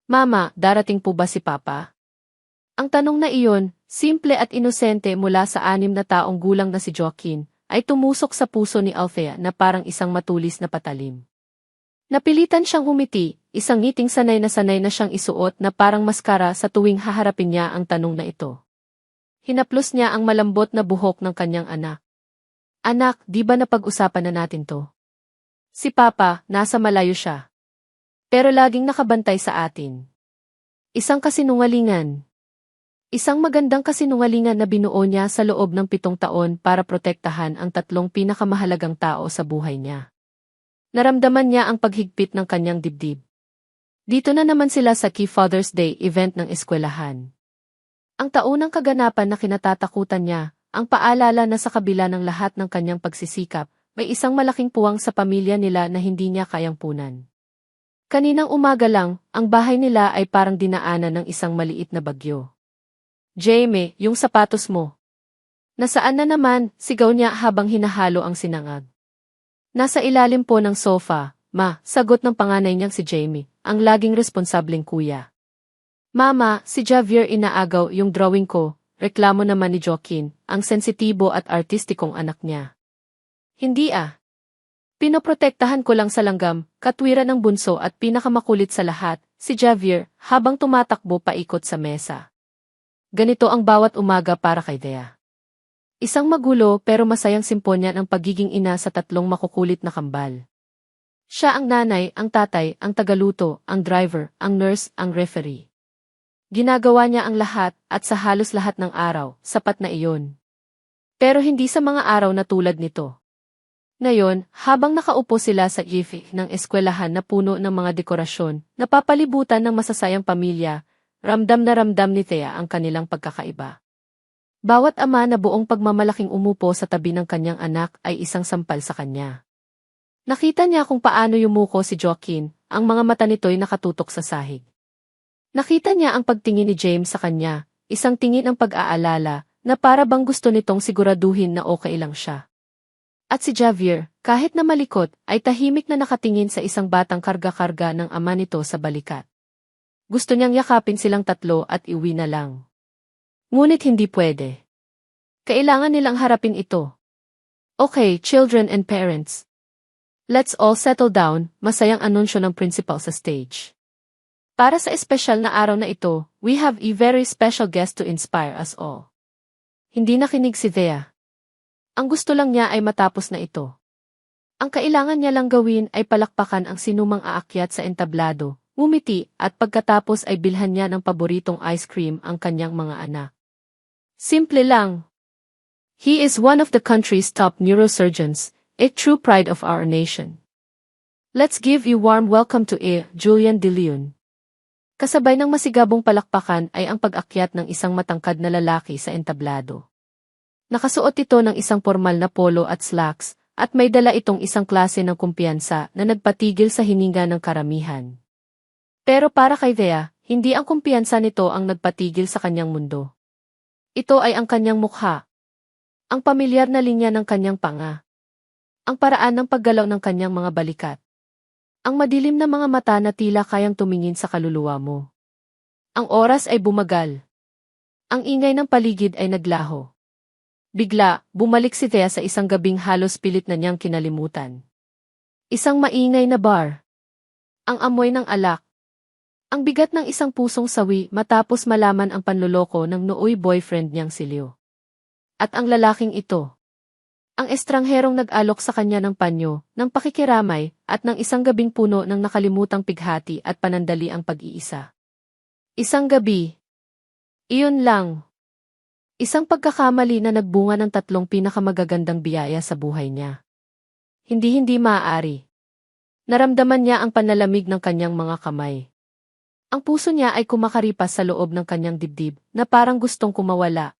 Mama, darating po ba si Papa? Ang tanong na iyon, simple at inosente mula sa 6 na taong gulang na si Joaquin, ay tumusok sa puso ni Althea na parang isang matulis na patalim. Napilitan siyang humiti, isang ngiting sanay na siyang isuot na parang maskara sa tuwing haharapin niya ang tanong na ito. Hinaplos niya ang malambot na buhok ng kanyang anak. Anak, di ba napag-usapan na natin to? Si Papa, nasa malayo siya. Pero laging nakabantay sa atin. Isang kasinungalingan. Isang magandang kasinungalingan na binuo niya sa loob ng 7 taon para protektahan ang 3 pinakamahalagang tao sa buhay niya. Naramdaman niya ang paghigpit ng kanyang dibdib. Dito na naman sila sa Key Father's Day event ng eskwelahan. Ang taunang kaganapan na kinatatakutan niya, ang paalala na sa kabila ng lahat ng kanyang pagsisikap, may isang malaking puwang sa pamilya nila na hindi niya kayang punan. Kaninang umaga lang, ang bahay nila ay parang dinaanan ng isang maliit na bagyo. Jaime, yung sapatos mo. Nasaan na naman, sigaw niya habang hinahalo ang sinangag. Nasa ilalim po ng sofa, ma, sagot ng panganay niyang si Jaime, ang laging responsableng kuya. Mama, si Javier inaagaw yung drawing ko, reklamo naman ni Joaquin, ang sensitibo at artistikong anak niya. Hindi ah. Pinoprotektahan ko lang sa langgam, katwiran ng bunso at pinakamakulit sa lahat, si Javier, habang tumatakbo paikot sa mesa. Ganito ang bawat umaga para kay Dea. Isang magulo pero masayang simponya ng pagiging ina sa 3 makukulit na kambal. Siya ang nanay, ang tatay, ang tagaluto, ang driver, ang nurse, ang referee. Ginagawa niya ang lahat at sa halos lahat ng araw, sapat na iyon. Pero hindi sa mga araw na tulad nito. Ngayon, habang nakaupo sila sa gif ng eskwelahan na puno ng mga dekorasyon, napapalibutan ng masasayang pamilya, ramdam na ramdam ni Thea ang kanilang pagkakaiba. Bawat ama na buong pagmamalaking umupo sa tabi ng kanyang anak ay isang sampal sa kanya. Nakita niya kung paano yumuko si Joaquin, ang mga mata nito'y nakatutok sa sahig. Nakita niya ang pagtingin ni James sa kanya, isang tingin ng pag-aalala, na para bang gusto nitong siguraduhin na okay lang siya. At si Javier, kahit na malikot, ay tahimik na nakatingin sa isang batang karga-karga ng ama nito sa balikat. Gusto niyang yakapin silang 3 at iuwi na lang. Ngunit hindi pwede. Kailangan nilang harapin ito. Okay, children and parents. Let's all settle down, masayang anunsyo ng principal sa stage. Para sa espesyal na araw na ito, we have a very special guest to inspire us all. Hindi nakinig si Thea. Ang gusto lang niya ay matapos na ito. Ang kailangan niya lang gawin ay palakpakan ang sinumang aakyat sa entablado, ngumiti at pagkatapos ay bilhan niya ng paboritong ice cream ang kanyang mga anak. Simple lang. He is one of the country's top neurosurgeons, a true pride of our nation. Let's give a warm welcome to Julian De Leon. Kasabay ng masigabong palakpakan ay ang pag-akyat ng isang matangkad na lalaki sa entablado. Nakasuot ito ng isang formal na polo at slacks, at may dala itong isang klase ng kumpiyansa na nagpatigil sa hininga ng karamihan. Pero para kay Thea, hindi ang kumpiyansa nito ang nagpatigil sa kanyang mundo. Ito ay ang kanyang mukha. Ang pamilyar na linya ng kanyang panga. Ang paraan ng paggalaw ng kanyang mga balikat. Ang madilim na mga mata na tila kayang tumingin sa kaluluwa mo. Ang oras ay bumagal. Ang ingay ng paligid ay naglaho. Bigla, bumalik si Thea sa isang gabing halos pilit na niyang kinalimutan. Isang maingay na bar. Ang amoy ng alak. Ang bigat ng isang pusong sawi matapos malaman ang panloloko ng nooy boyfriend niyang si Leo. At ang lalaking ito. Ang estrangherong nag-alok sa kanya ng panyo, ng pakikiramay, at ng isang gabing puno ng nakalimutang pighati at panandali ang pag-iisa. Isang gabi. Iyon lang. Isang pagkakamali na nagbunga ng 3 pinakamagagandang biyaya sa buhay niya. Hindi maaari. Naramdaman niya ang panlalamig ng kanyang mga kamay. Ang puso niya ay kumakaripas sa loob ng kanyang dibdib na parang gustong kumawala.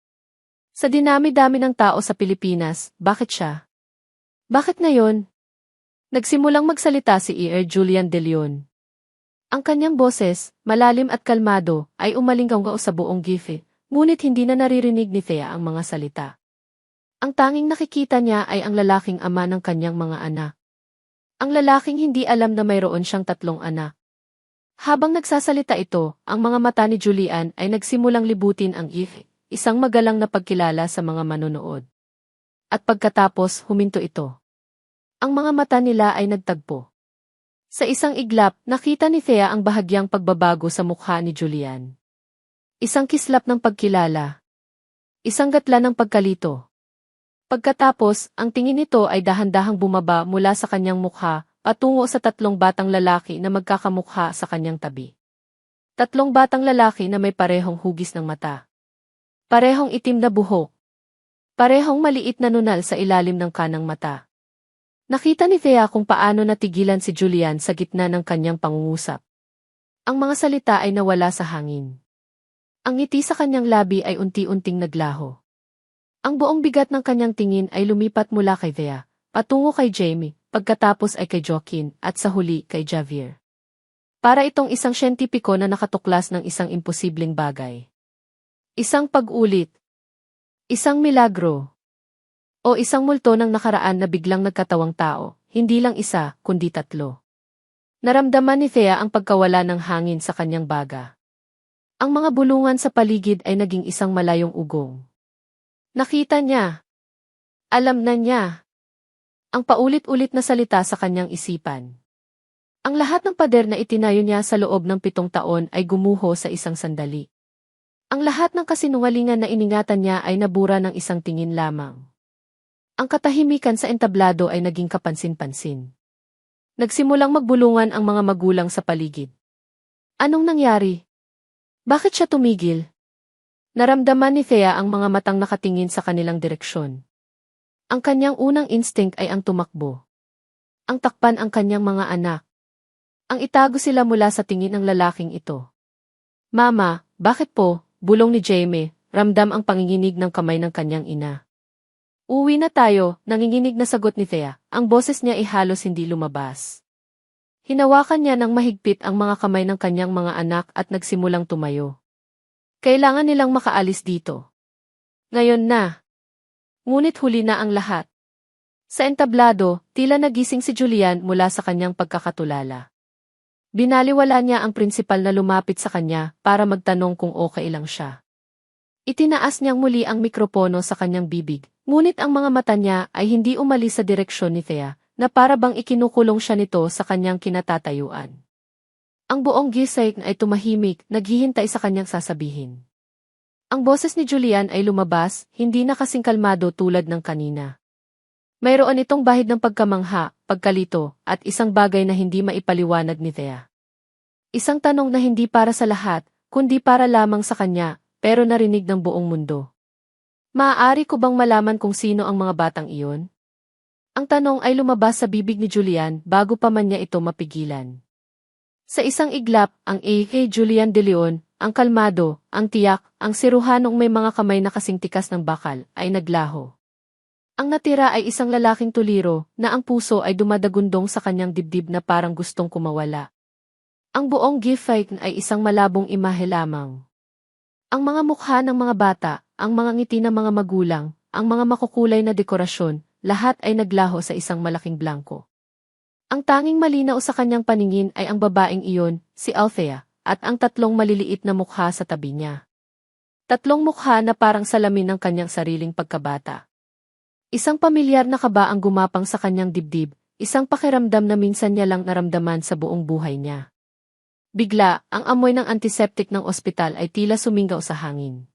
Sa dinami-dami ng tao sa Pilipinas, bakit siya? Bakit ngayon? Nagsimulang magsalita si Julian De Leon. Ang kanyang boses, malalim at kalmado, ay umalinggaw sa buong gife, ngunit hindi na naririnig ni Thea ang mga salita. Ang tanging nakikita niya ay ang lalaking ama ng kanyang mga anak. Ang lalaking hindi alam na mayroon siyang 3 anak. Habang nagsasalita ito, ang mga mata ni Julian ay nagsimulang libutin ang isang magalang na pagkilala sa mga manonood. At pagkatapos, huminto ito. Ang mga mata nila ay nagtagpo. Sa isang iglap, nakita ni Thea ang bahagyang pagbabago sa mukha ni Julian. Isang kislap ng pagkilala. Isang gatla ng pagkalito. Pagkatapos, ang tingin nito ay dahan-dahang bumaba mula sa kanyang mukha, patungo sa tatlong batang lalaki na magkakamukha sa kanyang tabi. Tatlong batang lalaki na may parehong hugis ng mata. Parehong itim na buhok. Parehong maliit na nunal sa ilalim ng kanang mata. Nakita ni Thea kung paano natigilan si Julian sa gitna ng kanyang pangungusap. Ang mga salita ay nawala sa hangin. Ang ngiti sa kanyang labi ay unti-unting naglaho. Ang buong bigat ng kanyang tingin ay lumipat mula kay Thea, patungo kay Jamie, pagkatapos ay kay Joaquin, at sa huli kay Javier. Para itong isang siyentipiko na nakatuklas ng isang imposibleng bagay. Isang pag-ulit. Isang milagro. O isang multo ng nakaraan na biglang nagkatawang tao, hindi lang isa, kundi tatlo. Naramdaman ni Thea ang pagkawala ng hangin sa kanyang baga. Ang mga bulungan sa paligid ay naging isang malayong ugong. Nakita niya. Alam na niya. Ang paulit-ulit na salita sa kanyang isipan. Ang lahat ng pader na itinayo niya sa loob ng 7 taon ay gumuho sa isang sandali. Ang lahat ng kasinungalingan na iningatan niya ay nabura ng isang tingin lamang. Ang katahimikan sa entablado ay naging kapansin-pansin. Nagsimulang magbulungan ang mga magulang sa paligid. Anong nangyari? Bakit siya tumigil? Naramdaman ni Thea ang mga matang nakatingin sa kanilang direksyon. Ang kanyang unang instinct ay ang tumakbo. Ang takpan ang kanyang mga anak. Ang itago sila mula sa tingin ng lalaking ito. Mama, bakit po? Bulong ni Jamie, ramdam ang panginginig ng kamay ng kanyang ina. Uwi na tayo, nanginginig na sagot ni Thea. Ang boses niya ay halos hindi lumabas. Hinawakan niya ng mahigpit ang mga kamay ng kanyang mga anak at nagsimulang tumayo. Kailangan nilang makaalis dito. Ngayon na. Ngunit huli na ang lahat. Sa entablado, tila nagising si Julian mula sa kanyang pagkakatulala. Binaliwala niya ang prinsipal na lumapit sa kanya para magtanong kung okay lang siya. Itinaas niyang muli ang mikropono sa kanyang bibig, ngunit ang mga mata niya ay hindi umalis sa direksyon ni Thea, na para bang ikinukulong siya nito sa kanyang kinatatayuan. Ang buong gising ay tumahimik, naghihintay sa kanyang sasabihin. Ang boses ni Julian ay lumabas, hindi na kasing kalmado tulad ng kanina. Mayroon itong bahid ng pagkamangha, pagkalito, at isang bagay na hindi maipaliwanag ni Thea. Isang tanong na hindi para sa lahat, kundi para lamang sa kanya, pero narinig ng buong mundo. Maaari ko bang malaman kung sino ang mga batang iyon? Ang tanong ay lumabas sa bibig ni Julian bago pa man niya ito mapigilan. Sa isang iglap, ang A.K. Julian de Leon, ang kalmado, ang tiyak, ang siruhanong may mga kamay na kasing tikas ng bakal, ay naglaho. Ang natira ay isang lalaking tuliro, na ang puso ay dumadagundong sa kanyang dibdib na parang gustong kumawala. Ang buong gift ay isang malabong imahe lamang. Ang mga mukha ng mga bata, ang mga ngiti ng mga magulang, ang mga makukulay na dekorasyon, lahat ay naglaho sa isang malaking blanko. Ang tanging malinaw sa kanyang paningin ay ang babaeng iyon, si Althea, at ang tatlong maliliit na mukha sa tabi niya. Tatlong mukha na parang salamin ng kanyang sariling pagkabata. Isang pamilyar na kaba ang gumapang sa kanyang dibdib, isang pakiramdam na minsan niya lang naramdaman sa buong buhay niya. Bigla, ang amoy ng antiseptic ng ospital ay tila sumingaw sa hangin.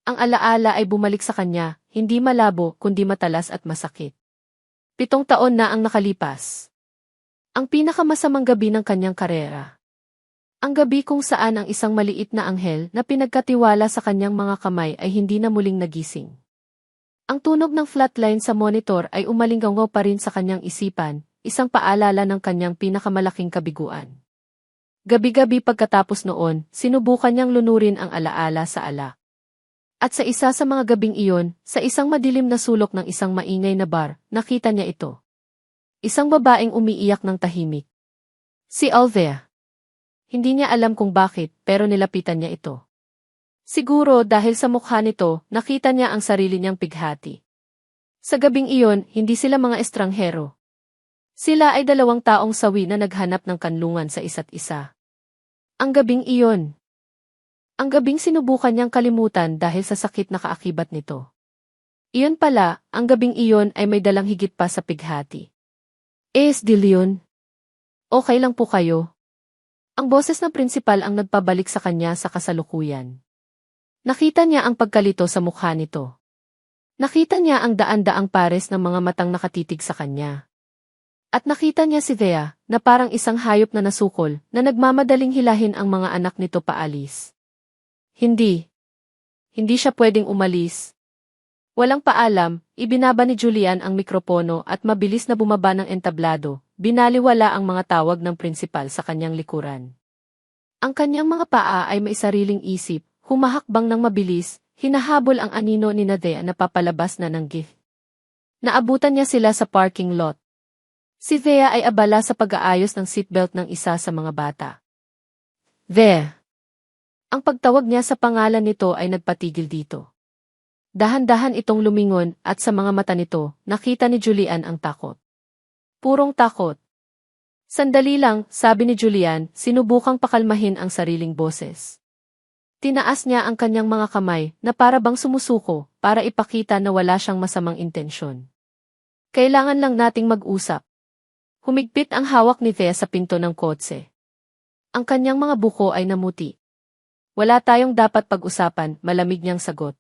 Ang alaala ay bumalik sa kanya, hindi malabo kundi matalas at masakit. 7 taon na ang nakalipas. Ang pinakamasamang gabi ng kanyang karera. Ang gabi kung saan ang isang maliit na anghel na pinagkatiwala sa kanyang mga kamay ay hindi na muling nagising. Ang tunog ng flatline sa monitor ay umalingaw pa rin sa kanyang isipan, isang paalala ng kanyang pinakamalaking kabiguan. Gabi-gabi pagkatapos noon, sinubukan niyang lunurin ang alaala sa alak. At sa isa sa mga gabing iyon, sa isang madilim na sulok ng isang maingay na bar, nakita niya ito. Isang babaeng umiiyak ng tahimik. Si Althea. Hindi niya alam kung bakit, pero nilapitan niya ito. Siguro dahil sa mukha nito, nakita niya ang sarili niyang pighati. Sa gabing iyon, hindi sila mga estranghero. Sila ay 2 taong sawi na naghanap ng kanlungan sa isa't isa. Ang gabing iyon. Ang gabing sinubukan niyang kalimutan dahil sa sakit na kaakibat nito. Iyon pala, ang gabing iyon ay may dalang higit pa sa pighati. De Leon. Okay lang po kayo? Ang boses ng prinsipal ang nagpabalik sa kanya sa kasalukuyan. Nakita niya ang pagkalito sa mukha nito. Nakita niya ang daan-daang pares ng mga matang nakatitig sa kanya. At nakita niya si Thea, na parang isang hayop na nasukol, na nagmamadaling hilahin ang mga anak nito paalis. Hindi. Hindi siya pwedeng umalis. Walang paalam, ibinaba ni Julian ang mikropono at mabilis na bumaba ng entablado, binaliwala ang mga tawag ng prinsipal sa kanyang likuran. Ang kanyang mga paa ay may sariling isip, humahakbang ng mabilis, hinahabol ang anino ni Thea na papalabas na ng gift. Naabutan niya sila sa parking lot. Si Thea ay abala sa pag-aayos ng seatbelt ng isa sa mga bata. Thea. Ang pagtawag niya sa pangalan nito ay nagpatigil dito. Dahan-dahan itong lumingon at sa mga mata nito, nakita ni Julian ang takot. Purong takot. Sandali lang, sabi ni Julian, sinubukang pakalmahin ang sariling boses. Tinaas niya ang kanyang mga kamay na para bang sumusuko para ipakita na wala siyang masamang intensyon. Kailangan lang nating mag-usap. Humigpit ang hawak ni Thea sa pinto ng kotse. Ang kanyang mga buko ay namuti. Wala tayong dapat pag-usapan, malamig niyang sagot.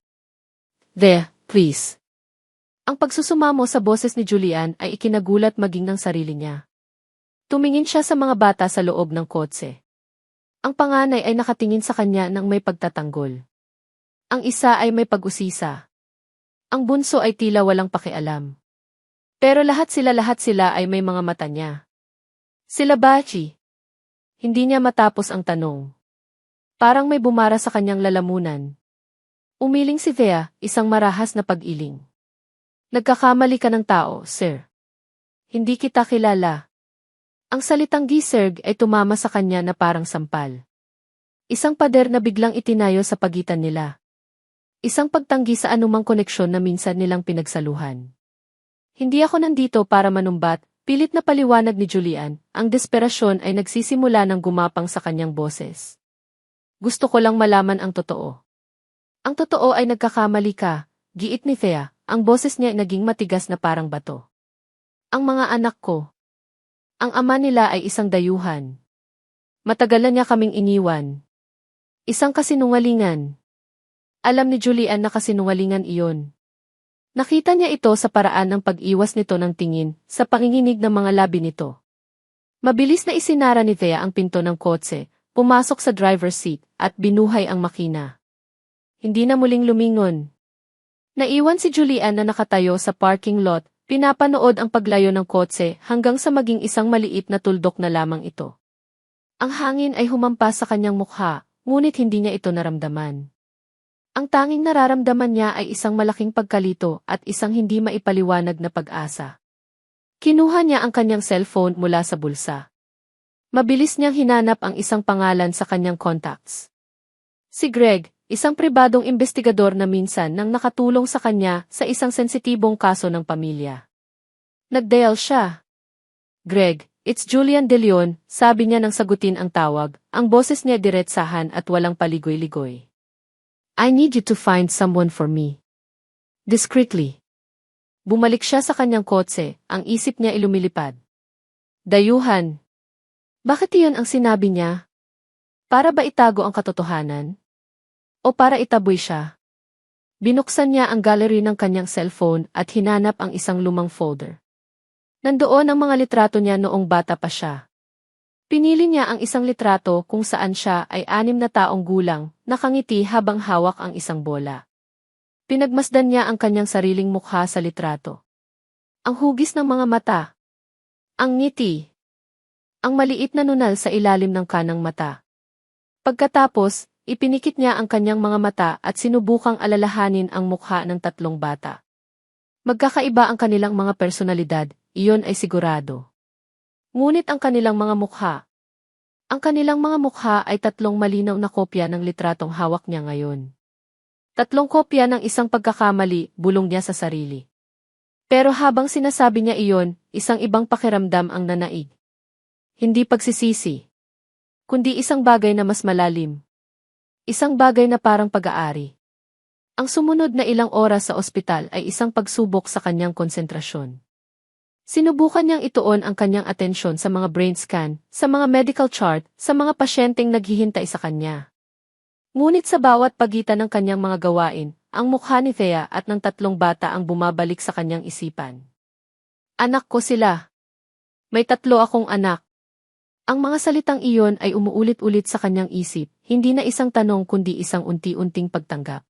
Thea, please. Ang pagsusumamo sa boses ni Julian ay ikinagulat maging ng sarili niya. Tumingin siya sa mga bata sa loob ng kotse. Ang panganay ay nakatingin sa kanya ng may pagtatanggol. Ang isa ay may pag-usisa. Ang bunso ay tila walang pakialam. Pero lahat sila ay may mga mata niya. Sila Bachi. Hindi niya matapos ang tanong. Parang may bumara sa kanyang lalamunan. Umiling si Thea, isang marahas na pag-iling. Nagkakamali ka ng tao, sir. Hindi kita kilala. Ang salitang gisirg ay tumama sa kanya na parang sampal. Isang pader na biglang itinayo sa pagitan nila. Isang pagtanggi sa anumang koneksyon na minsan nilang pinagsaluhan. Hindi ako nandito para manumbat, pilit na paliwanag ni Julian, ang desperasyon ay nagsisimula ng gumapang sa kanyang boses. Gusto ko lang malaman ang totoo. Ang totoo ay nagkakamali ka, giit ni Thea, ang boses niya ay naging matigas na parang bato. Ang mga anak ko. Ang ama nila ay isang dayuhan. Matagalan niya kaming iniwan. Isang kasinungalingan. Alam ni Julian na kasinungalingan iyon. Nakita niya ito sa paraan ng pag-iwas nito ng tingin, sa panginginig ng mga labi nito. Mabilis na isinara ni Thea ang pinto ng kotse, pumasok sa driver's seat, at binuhay ang makina. Hindi na muling lumingon. Naiwan si Julian na nakatayo sa parking lot, pinapanood ang paglayo ng kotse hanggang sa maging isang maliit na tuldok na lamang ito. Ang hangin ay humampas sa kanyang mukha, ngunit hindi niya ito naramdaman. Ang tanging nararamdaman niya ay isang malaking pagkalito at isang hindi maipaliwanag na pag-asa. Kinuha niya ang kanyang cellphone mula sa bulsa. Mabilis niyang hinanap ang isang pangalan sa kanyang contacts. Si Greg, isang pribadong investigador na minsan nang nakatulong sa kanya sa isang sensitibong kaso ng pamilya. Nag-dial siya. Greg, it's Julian De Leon, sabi niya nang sagutin ang tawag, ang boses niya diretsahan at walang paligoy-ligoy. I need you to find someone for me. Discreetly. Bumalik siya sa kanyang kotse, ang isip niya ilumilipad. Dayuhan. Bakit iyon ang sinabi niya? Para ba itago ang katotohanan? O para itaboy siya? Binuksan niya ang gallery ng kanyang cellphone at hinanap ang isang lumang folder. Nandoon ang mga litrato niya noong bata pa siya. Pinili niya ang isang litrato kung saan siya ay 6 na taong gulang, nakangiti habang hawak ang isang bola. Pinagmasdan niya ang kanyang sariling mukha sa litrato. Ang hugis ng mga mata. Ang ngiti. Ang maliit na nunal sa ilalim ng kanang mata. Pagkatapos, ipinikit niya ang kanyang mga mata at sinubukang alalahanin ang mukha ng 3 bata. Magkakaiba ang kanilang mga personalidad, iyon ay sigurado. Ngunit ang kanilang mga mukha. Ang kanilang mga mukha ay 3 malinaw na kopya ng litratong hawak niya ngayon. 3 kopya ng isang pagkakamali, bulong niya sa sarili. Pero habang sinasabi niya iyon, isang ibang pakiramdam ang nanaig. Hindi pagsisisi. kundi isang bagay na mas malalim. Isang bagay na parang pag-aari. Ang sumunod na ilang oras sa ospital ay isang pagsubok sa kanyang konsentrasyon. Sinubukan niyang ituon ang kanyang atensyon sa mga brain scan, sa mga medical chart, sa mga pasyenteng naghihintay sa kanya. Ngunit sa bawat pagitan ng kanyang mga gawain, ang mukha ni Thea at ng tatlong bata ang bumabalik sa kanyang isipan. Anak ko sila. May 3 akong anak. Ang mga salitang iyon ay umuulit-ulit sa kanyang isip, hindi na isang tanong kundi isang unti-unting pagtanggap.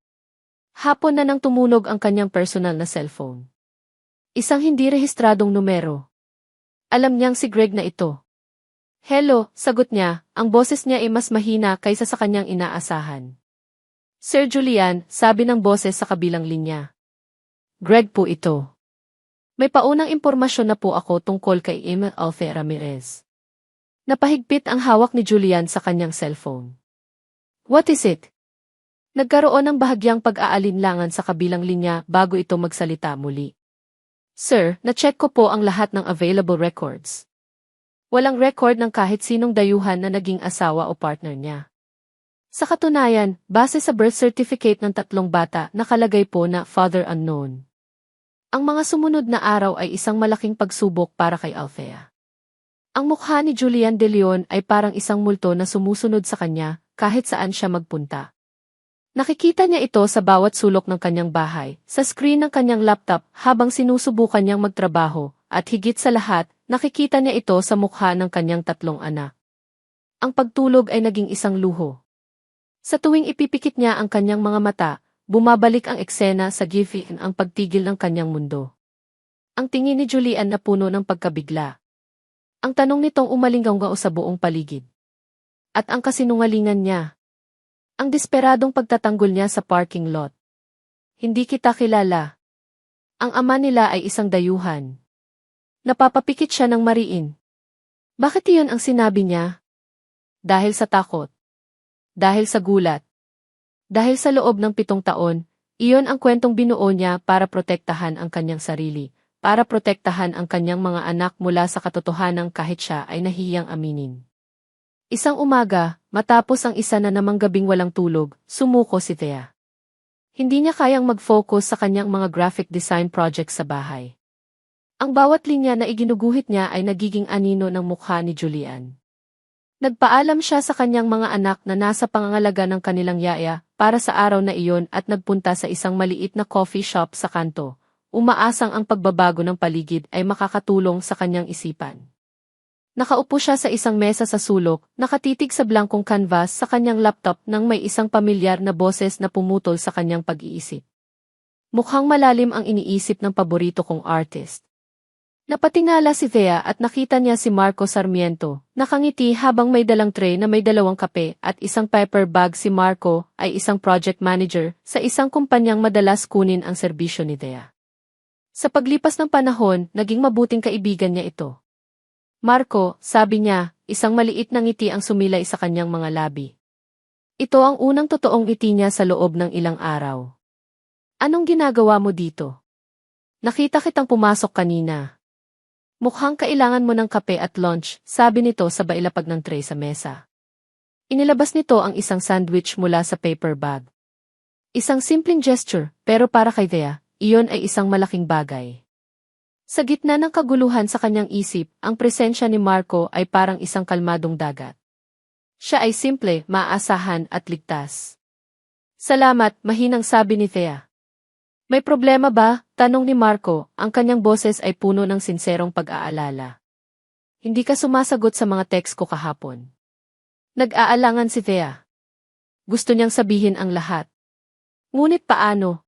Hapon na nang tumunog ang kanyang personal na cellphone. Isang hindi rehistradong numero. Alam niyang si Greg na ito. Hello, sagot niya, ang boses niya ay mas mahina kaysa sa kanyang inaasahan. Sir Julian, sabi ng boses sa kabilang linya. Greg po ito. May paunang impormasyon na po ako tungkol kay Emil Alfe Ramirez. Napahigpit ang hawak ni Julian sa kanyang cellphone. What is it? Nagkaroon ng bahagyang pag-aalinlangan sa kabilang linya bago ito magsalita muli. Sir, na-check ko po ang lahat ng available records. Walang record ng kahit sinong dayuhan na naging asawa o partner niya. Sa katunayan, base sa birth certificate ng 3 bata, nakalagay po na father unknown. Ang mga sumunod na araw ay isang malaking pagsubok para kay Althea. Ang mukha ni Julian De Leon ay parang isang multo na sumusunod sa kanya kahit saan siya magpunta. Nakikita niya ito sa bawat sulok ng kanyang bahay, sa screen ng kanyang laptop habang sinusubukan niyang magtrabaho, at higit sa lahat, nakikita niya ito sa mukha ng kanyang 3 anak. Ang pagtulog ay naging isang luho. Sa tuwing ipipikit niya ang kanyang mga mata, bumabalik ang eksena sa gifin ang pagtigil ng kanyang mundo. Ang tingin ni Julian na puno ng pagkabigla. Ang tanong nitong umalinggaw sa buong paligid. At ang kasinungalingan niya. Ang desperadong pagtatanggol niya sa parking lot. Hindi kita kilala. Ang ama nila ay isang dayuhan. Napapapikit siya ng mariin. Bakit iyon ang sinabi niya? Dahil sa takot. Dahil sa gulat. Dahil sa loob ng 7 taon, iyon ang kwentong binuo niya para protektahan ang kanyang sarili. Para protektahan ang kanyang mga anak mula sa katotohanan kahit siya ay nahihiyang aminin. Isang umaga, matapos ang isa na namang gabing walang tulog, sumuko si Thea. Hindi niya kayang mag-focus sa kanyang mga graphic design projects sa bahay. Ang bawat linya na iginuguhit niya ay nagiging anino ng mukha ni Julian. Nagpaalam siya sa kanyang mga anak na nasa pangangalaga ng kanilang yaya para sa araw na iyon at nagpunta sa isang maliit na coffee shop sa kanto. Umaasang ang pagbabago ng paligid ay makakatulong sa kanyang isipan. Nakaupo siya sa isang mesa sa sulok, nakatitig sa blankong canvas sa kanyang laptop nang may isang pamilyar na boses na pumutol sa kanyang pag-iisip. Mukhang malalim ang iniisip ng paborito kong artist. Napatingala si Thea at nakita niya si Marco Sarmiento, nakangiti habang may dalang tray na may 2 kape at isang paper bag. Si Marco ay isang project manager sa isang kumpanyang madalas kunin ang serbisyo ni Thea. Sa paglipas ng panahon, naging mabuting kaibigan niya ito. Marco, sabi niya, isang maliit na ngiti ang sumilay sa kanyang mga labi. Ito ang unang totoong ngiti niya sa loob ng ilang araw. Anong ginagawa mo dito? Nakita kitang pumasok kanina. Mukhang kailangan mo ng kape at lunch, sabi nito sa bailapag ng tray sa mesa. Inilabas nito ang isang sandwich mula sa paper bag. Isang simpleng gesture, pero para kay Thea, iyon ay isang malaking bagay. Sa gitna ng kaguluhan sa kanyang isip, ang presensya ni Marco ay parang isang kalmadong dagat. Siya ay simple, maaasahan at ligtas. Salamat, mahinang sabi ni Thea. May problema ba? Tanong ni Marco, ang kanyang boses ay puno ng sinserong pag-aalala. Hindi ka sumasagot sa mga text ko kahapon. Nag-aalangan si Thea. Gusto niyang sabihin ang lahat. Ngunit paano?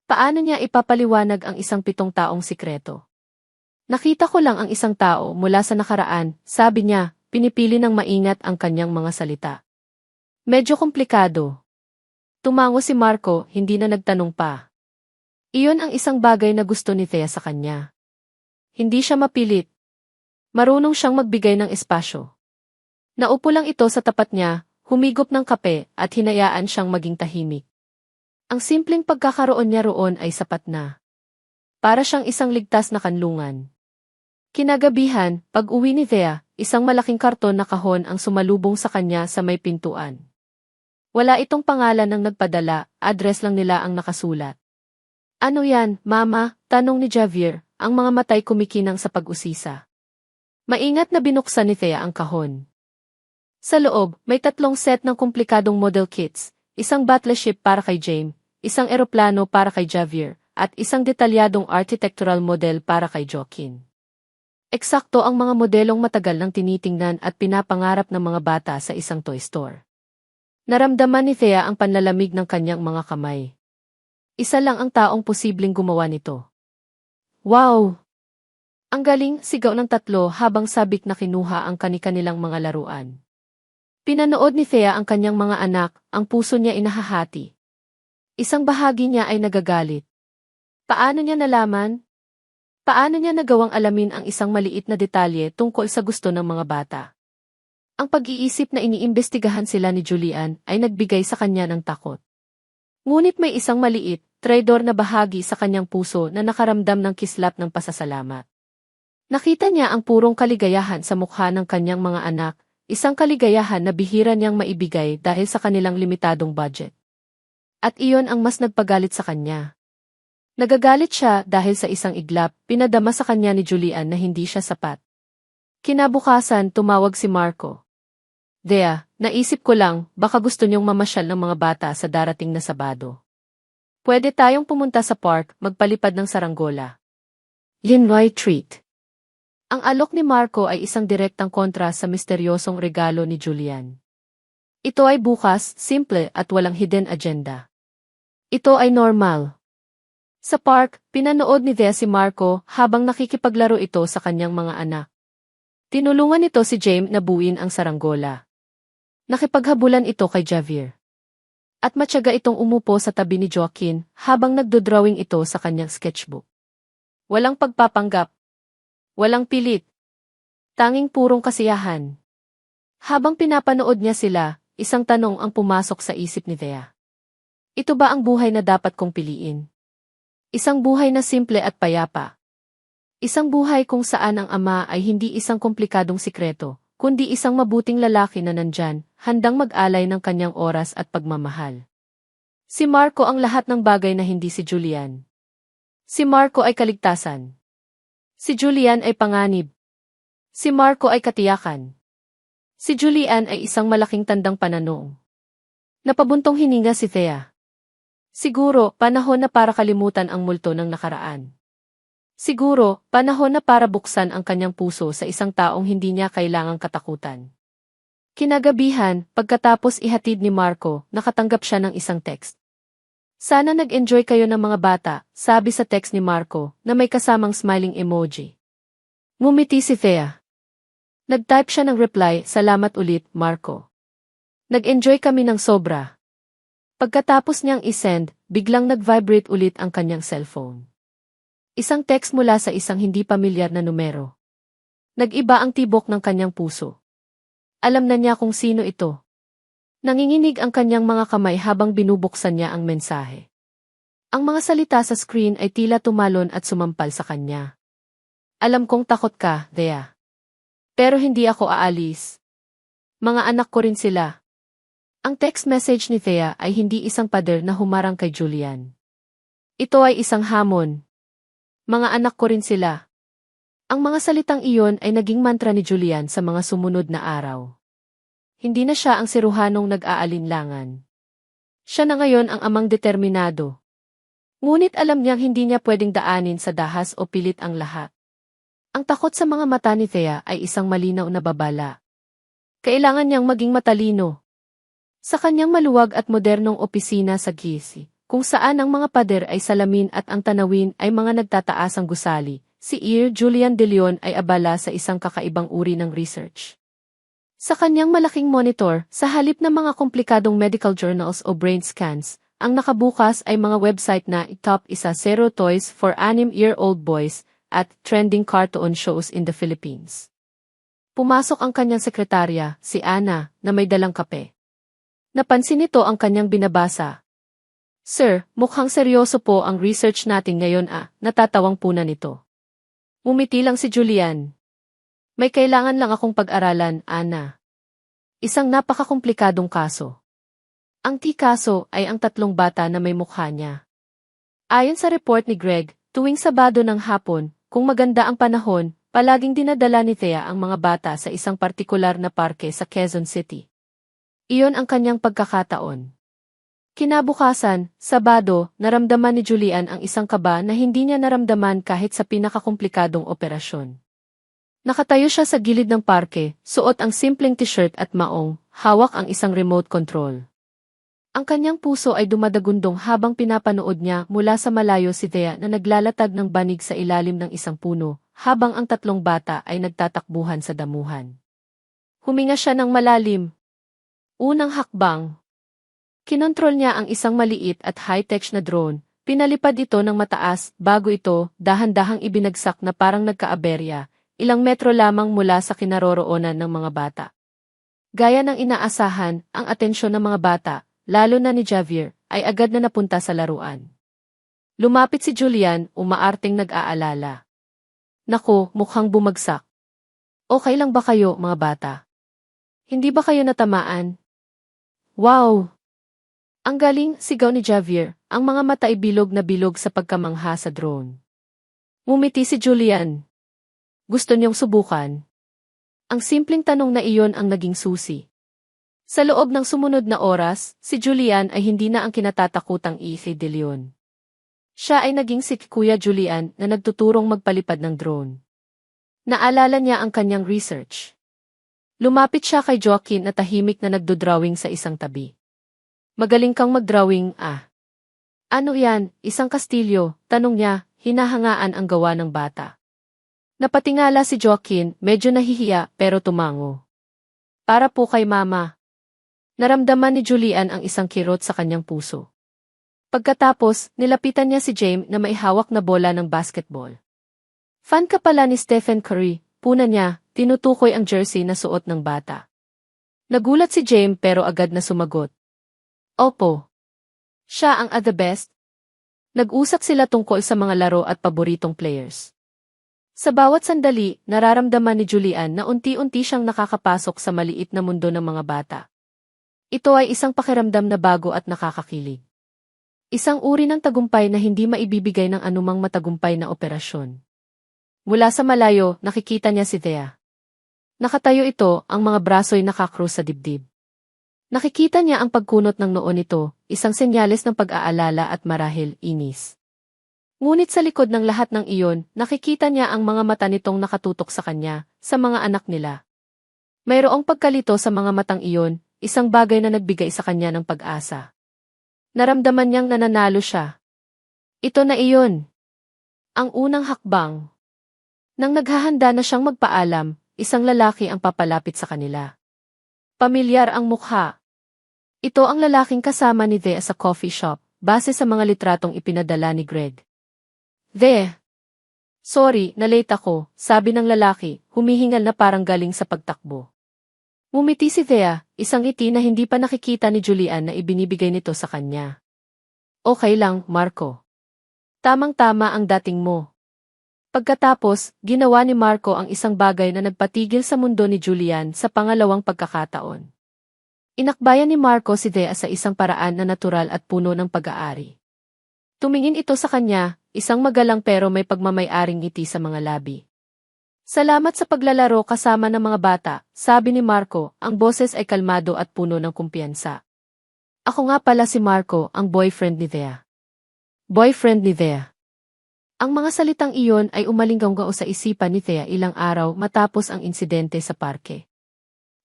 Paano niya ipapaliwanag ang isang 7 taong sikreto? Nakita ko lang ang isang tao mula sa nakaraan, sabi niya, pinipili ng maingat ang kanyang mga salita. Medyo komplikado. Tumango si Marco, hindi na nagtanong pa. Iyon ang isang bagay na gusto ni Thea sa kanya. Hindi siya mapilit. Marunong siyang magbigay ng espasyo. Naupo lang ito sa tapat niya, humigop ng kape at hinayaan siyang maging tahimik. Ang simpleng pagkakaroon niya roon ay sapat na. Para siyang isang ligtas na kanlungan. Kinagabihan, pag-uwi ni Thea, isang malaking karton na kahon ang sumalubong sa kanya sa may pintuan. Wala itong pangalan ng nagpadala, address lang nila ang nakasulat. Ano yan, Mama? Tanong ni Javier, ang mga matay kumikinang sa pag-usisa. Maingat na binuksan ni Thea ang kahon. Sa loob, may 3 set ng komplikadong model kits, isang battleship para kay Jaime, isang eroplano para kay Javier, at isang detalyadong architectural model para kay Joaquin. Eksakto ang mga modelong matagal nang tinitingnan at pinapangarap ng mga bata sa isang toy store. Naramdaman ni Thea ang panlalamig ng kanyang mga kamay. Isa lang ang taong posibleng gumawa nito. Wow! Ang galing, sigaw ng 3 habang sabik na kinuha ang kani-kanilang mga laruan. Pinanood ni Thea ang kanyang mga anak, ang puso niya inahahati. Isang bahagi niya ay nagagalit. Paano niya nalaman? Paano niya nagawang alamin ang isang maliit na detalye tungkol sa gusto ng mga bata? Ang pag-iisip na iniimbestigahan sila ni Julian ay nagbigay sa kanya ng takot. Ngunit may isang maliit, traidor na bahagi sa kanyang puso na nakaramdam ng kislap ng pasasalamat. Nakita niya ang purong kaligayahan sa mukha ng kanyang mga anak, isang kaligayahan na bihira niyang maibigay dahil sa kanilang limitadong budget. At iyon ang mas nagpagalit sa kanya. Nagagalit siya dahil sa isang iglap, pinadama sa kanya ni Julian na hindi siya sapat. Kinabukasan, tumawag si Marco. Thea, naisip ko lang, baka gusto niyong mamasyal ng mga bata sa darating na Sabado. Pwede tayong pumunta sa park, magpalipad ng saranggola. Linroy treat. Ang alok ni Marco ay isang direktang kontra sa misteryosong regalo ni Julian. Ito ay bukas, simple at walang hidden agenda. Ito ay normal. Sa park, pinanood ni Thea si Marco habang nakikipaglaro ito sa kanyang mga anak. Tinulungan nito si Jaime na buuin ang saranggola. Nakipaghabulan ito kay Javier. At matyaga itong umupo sa tabi ni Joaquin habang nagdodrawing ito sa kanyang sketchbook. Walang pagpapanggap. Walang pilit. Tanging purong kasiyahan. Habang pinapanood niya sila, isang tanong ang pumasok sa isip ni Thea. Ito ba ang buhay na dapat kong piliin? Isang buhay na simple at payapa. Isang buhay kung saan ang ama ay hindi isang komplikadong sikreto, kundi isang mabuting lalaki na nandyan, handang mag-alay ng kanyang oras at pagmamahal. Si Marco ang lahat ng bagay na hindi si Julian. Si Marco ay kaligtasan. Si Julian ay panganib. Si Marco ay katiyakan. Si Julian ay isang malaking tandang pananong. Napabuntong hininga si Thea. Siguro, panahon na para kalimutan ang multo ng nakaraan. Siguro, panahon na para buksan ang kanyang puso sa isang taong hindi niya kailangang katakutan. Kinagabihan, pagkatapos ihatid ni Marco, nakatanggap siya ng isang text. Sana nag-enjoy kayo ng mga bata, sabi sa text ni Marco, na may kasamang smiling emoji. Ngumiti si Thea. Nag-type siya ng reply, salamat ulit, Marco. Nag-enjoy kami ng sobra. Pagkatapos niyang isend, biglang nag-vibrate ulit ang kanyang cellphone. Isang text mula sa isang hindi pamilyar na numero. Nag-iba ang tibok ng kanyang puso. Alam na niya kung sino ito. Nanginginig ang kanyang mga kamay habang binubuksan niya ang mensahe. Ang mga salita sa screen ay tila tumalon at sumampal sa kanya. Alam kong takot ka, Thea. Pero hindi ako aalis. Mga anak ko rin sila. Ang text message ni Thea ay hindi isang pader na humarang kay Julian. Ito ay isang hamon. Mga anak ko rin sila. Ang mga salitang iyon ay naging mantra ni Julian sa mga sumunod na araw. Hindi na siya ang siruhanong nag-aalinlangan. Siya na ngayon ang amang determinado. Ngunit alam niyang hindi niya pwedeng daanin sa dahas o pilit ang lahat. Ang takot sa mga mata ni Thea ay isang malinaw na babala. Kailangan niyang maging matalino. Sa kanyang maluwag at modernong opisina sa GC, kung saan ang mga pader ay salamin at ang tanawin ay mga nagtataasang gusali, si Julian de Leon ay abala sa isang kakaibang uri ng research. Sa kanyang malaking monitor, sa halip ng mga komplikadong medical journals o brain scans, ang nakabukas ay mga website na Top 10 Toys for 6-year-old Boys at Trending Cartoon Shows in the Philippines. Pumasok ang kanyang sekretarya, si Ana, na may dalang kape. Napansin nito ang kanyang binabasa. Sir, mukhang seryoso po ang research natin ngayon natatawang puna nito. Umiti lang si Julian. May kailangan lang akong pag-aralan, Ana. Isang napakakomplikadong kaso. Ang kaso ay ang tatlong bata na may mukha niya. Ayon sa report ni Greg, tuwing Sabado ng hapon, kung maganda ang panahon, palaging dinadala ni Thea ang mga bata sa isang partikular na parke sa Quezon City. Iyon ang kanyang pagkakataon. Kinabukasan, Sabado, naramdaman ni Julian ang isang kaba na hindi niya naramdaman kahit sa pinakakomplikadong operasyon. Nakatayo siya sa gilid ng parke, suot ang simpleng t-shirt at maong, hawak ang isang remote control. Ang kanyang puso ay dumadagundong habang pinapanood niya mula sa malayo si Thea na naglalatag ng banig sa ilalim ng isang puno, habang ang tatlong bata ay nagtatakbuhan sa damuhan. Huminga siya ng malalim. Unang hakbang. Kinontrol niya ang isang maliit at high-tech na drone, pinalipad ito ng mataas, bago ito, dahan-dahang ibinagsak na parang nagkaaberya, ilang metro lamang mula sa kinaroroonan ng mga bata. Gaya ng inaasahan, ang atensyon ng mga bata, lalo na ni Javier, ay agad na napunta sa laruan. Lumapit si Julian, umaarteng nag-aalala. Naku, mukhang bumagsak. Okay lang ba kayo, mga bata? Hindi ba kayo natamaan? Wow! Ang galing, sigaw ni Javier, ang mga mata ay bilog na bilog sa pagkamangha sa drone. Ngumiti si Julian. Gusto niyong subukan? Ang simpleng tanong na iyon ang naging susi. Sa loob ng sumunod na oras, si Julian ay hindi na ang kinatatakutang si De Leon. Siya ay naging si Kuya Julian na nagtuturong magpalipad ng drone. Naalala niya ang kanyang research. Lumapit siya kay Joaquin na tahimik na nagdodrawing sa isang tabi. Magaling kang magdrawing, ah. Ano yan, isang kastilyo, tanong niya, hinahangaan ang gawa ng bata. Napatingala si Joaquin, medyo nahihiya pero tumango. Para po kay mama. Naramdaman ni Julian ang isang kirot sa kanyang puso. Pagkatapos, nilapitan niya si James na may hawak na bola ng basketball. Fan ka pala ni Stephen Curry, puna niya, tinutukoy ang jersey na suot ng bata. Nagulat si James pero agad na sumagot. Opo. Siya ang the best. Nag-usap sila tungkol sa mga laro at paboritong players. Sa bawat sandali, nararamdaman ni Julian na unti-unti siyang nakakapasok sa maliit na mundo ng mga bata. Ito ay isang pakiramdam na bago at nakakakilig. Isang uri ng tagumpay na hindi maibibigay ng anumang matagumpay na operasyon. Mula sa malayo, nakikita niya si Thea. Nakatayo ito, ang mga braso'y nakakrus sa dibdib. Nakikita niya ang pagkunot ng noo nito, isang senyales ng pag-aalala at marahil, inis. Ngunit sa likod ng lahat ng iyon, nakikita niya ang mga mata nitong nakatutok sa kanya, sa mga anak nila. Mayroong pagkalito sa mga matang iyon, isang bagay na nagbigay sa kanya ng pag-asa. Naramdaman niyang nananalo siya. Ito na iyon. Ang unang hakbang. Nang naghahanda na siyang magpaalam, isang lalaki ang papalapit sa kanila. Pamilyar ang mukha. Ito ang lalaking kasama ni Thea sa coffee shop, base sa mga litratong ipinadala ni Greg. Thea. Sorry, na-late ako, sabi ng lalaki, humihingal na parang galing sa pagtakbo. Ngumiti si Thea, isang ngiti na hindi pa nakikita ni Julian na ibinibigay nito sa kanya. Okay lang, Marco. Tamang-tama ang dating mo. Pagkatapos, ginawa ni Marco ang isang bagay na nagpatigil sa mundo ni Julian sa pangalawang pagkakataon. Inakbayan ni Marco si Thea sa isang paraan na natural at puno ng pag-aari. Tumingin ito sa kanya, isang magalang pero may pagmamay-aring ngiti sa mga labi. Salamat sa paglalaro kasama ng mga bata, sabi ni Marco, ang boses ay kalmado at puno ng kumpiyansa. Ako nga pala si Marco, ang boyfriend ni Thea. Boyfriend ni Thea. Ang mga salitang iyon ay umalinggaw sa isipan ni Thea ilang araw matapos ang insidente sa parke.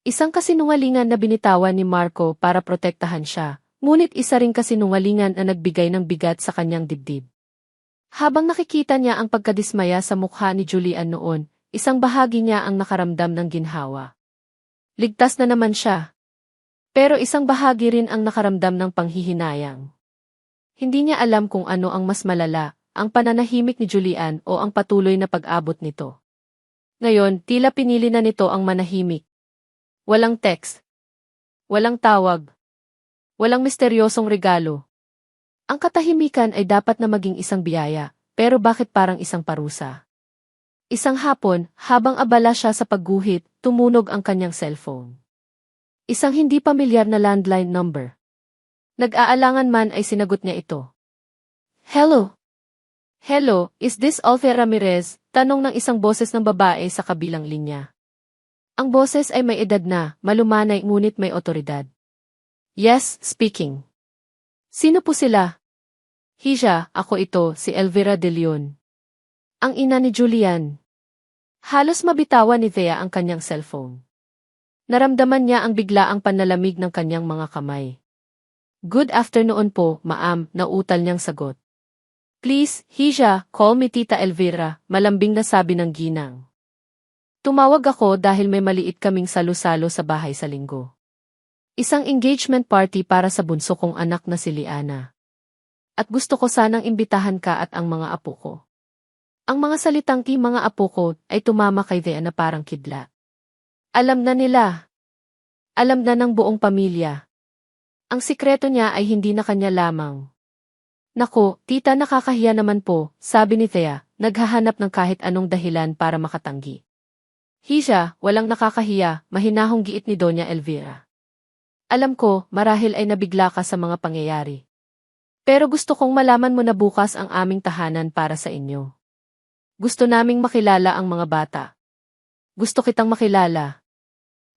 Isang kasinungalingan na binitawan ni Marco para protektahan siya, ngunit isa ring kasinungalingan na nagbigay ng bigat sa kanyang dibdib. Habang nakikita niya ang pagkadismaya sa mukha ni Julian noon, isang bahagi niya ang nakaramdam ng ginhawa. Ligtas na naman siya. Pero isang bahagi rin ang nakaramdam ng panghihinayang. Hindi niya alam kung ano ang mas malala, ang pananahimik ni Julian o ang patuloy na pag-abot nito. Ngayon, tila pinili na nito ang manahimik. Walang text. Walang tawag. Walang misteryosong regalo. Ang katahimikan ay dapat na maging isang biyaya, pero bakit parang isang parusa? Isang hapon, habang abala siya sa pagguhit, tumunog ang kanyang cellphone. Isang hindi pamilyar na landline number. Nag-aalangan man ay sinagot niya ito. Hello? Hello, is this Alfie Ramirez? Tanong ng isang boses ng babae sa kabilang linya. Ang boses ay may edad na, malumanay ngunit may otoridad. Yes, speaking. Sino po sila? Hisha, ako ito, si Elvira De Leon. Ang ina ni Julian. Halos mabitawan ni Thea ang kanyang cellphone. Naramdaman niya ang biglaang panlalamig ng kanyang mga kamay. Good afternoon po, ma'am, nautal niyang sagot. Please, Hisha, call me Tita Elvira, malambing na sabi ng ginang. Tumawag ako dahil may maliit kaming salo-salo sa bahay sa linggo. Isang engagement party para sa bunso kong anak na si Liana. At gusto ko sanang imbitahan ka at ang mga apo ko. Ang mga salitang mga apo ko ay tumama kay Thea na parang kidlat. Alam na nila. Alam na ng buong pamilya. Ang sikreto niya ay hindi na kanya lamang. Nako, tita nakakahiya naman po, sabi ni Thea, naghahanap ng kahit anong dahilan para makatanggi. Hisha, walang nakakahiya, mahinahong giit ni Doña Elvira. Alam ko, marahil ay nabigla ka sa mga pangyayari. Pero gusto kong malaman mo na bukas ang aming tahanan para sa inyo. Gusto naming makilala ang mga bata. Gusto kitang makilala.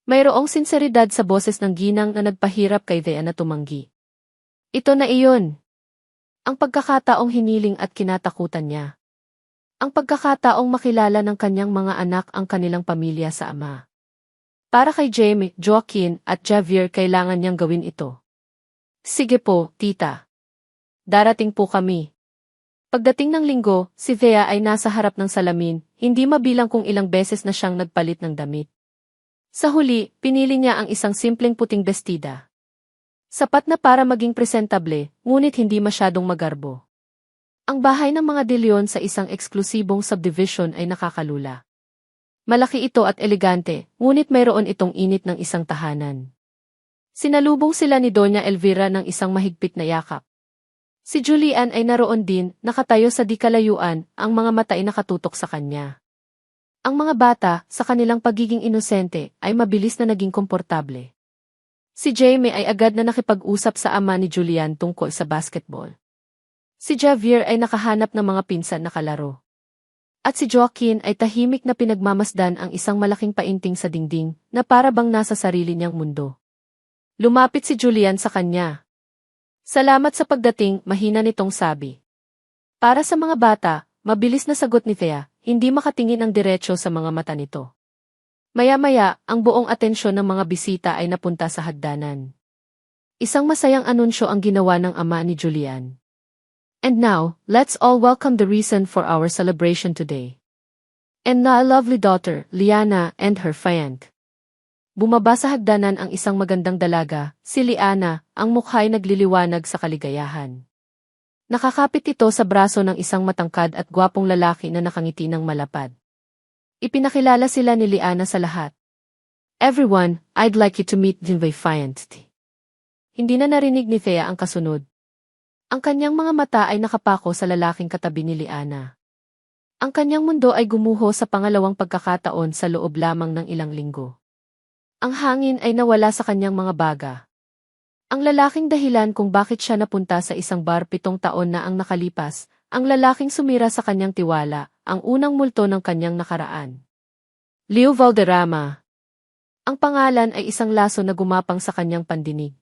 Mayroong sinseridad sa boses ng ginang na nagpahirap kay Thea na tumanggi. Ito na iyon. Ang pagkakataong hiniling at kinatakutan niya. Ang pagkakataong makilala ng kanyang mga anak ang kanilang pamilya sa ama. Para kay Jamie, Joaquin at Javier kailangan niyang gawin ito. Sige po, tita. Darating po kami. Pagdating ng linggo, si Thea ay nasa harap ng salamin, hindi mabilang kung ilang beses na siyang nagpalit ng damit. Sa huli, pinili niya ang isang simpleng puting bestida. Sapat na para maging presentable, ngunit hindi masyadong magarbo. Ang bahay ng mga De Leon sa isang eksklusibong subdivision ay nakakalula. Malaki ito at elegante, ngunit mayroon itong init ng isang tahanan. Sinalubong sila ni Doña Elvira ng isang mahigpit na yakap. Si Julian ay naroon din, nakatayo sa di kalayuan, ang mga mata ay nakatutok sa kanya. Ang mga bata, sa kanilang pagiging inosente, ay mabilis na naging komportable. Si Jamie ay agad na nakipag-usap sa ama ni Julian tungkol sa basketball. Si Javier ay nakahanap ng mga pinsan na kalaro. At si Joaquin ay tahimik na pinagmamasdan ang isang malaking painting sa dingding na para bang nasa sarili niyang mundo. Lumapit si Julian sa kanya. Salamat sa pagdating, mahina nitong sabi. Para sa mga bata, mabilis na sagot ni Thea, hindi makatingin ang diretsyo sa mga mata nito. Maya-maya, ang buong atensyon ng mga bisita ay napunta sa hagdanan. Isang masayang anunsyo ang ginawa ng ama ni Julian. And now, let's all welcome the reason for our celebration today. And my lovely daughter, Liana, and her fiancé. Bumaba sa hagdanan ang isang magandang dalaga, si Liana, ang mukha'y nagliliwanag sa kaligayahan. Nakakapit ito sa braso ng isang matangkad at gwapong lalaki na nakangiti ng malapad. Ipinakilala sila ni Liana sa lahat. Everyone, I'd like you to meet my fiancé. Hindi na narinig ni Thea ang kasunod. Ang kanyang mga mata ay nakapako sa lalaking katabi ni Liana. Ang kanyang mundo ay gumuho sa pangalawang pagkakataon sa loob lamang ng ilang linggo. Ang hangin ay nawala sa kanyang mga baga. Ang lalaking dahilan kung bakit siya napunta sa isang bar 7 taon na ang nakalipas, ang lalaking sumira sa kanyang tiwala, ang unang multo ng kanyang nakaraan. Leo Valderrama. Ang pangalan ay isang laso na gumapang sa kanyang pandinig.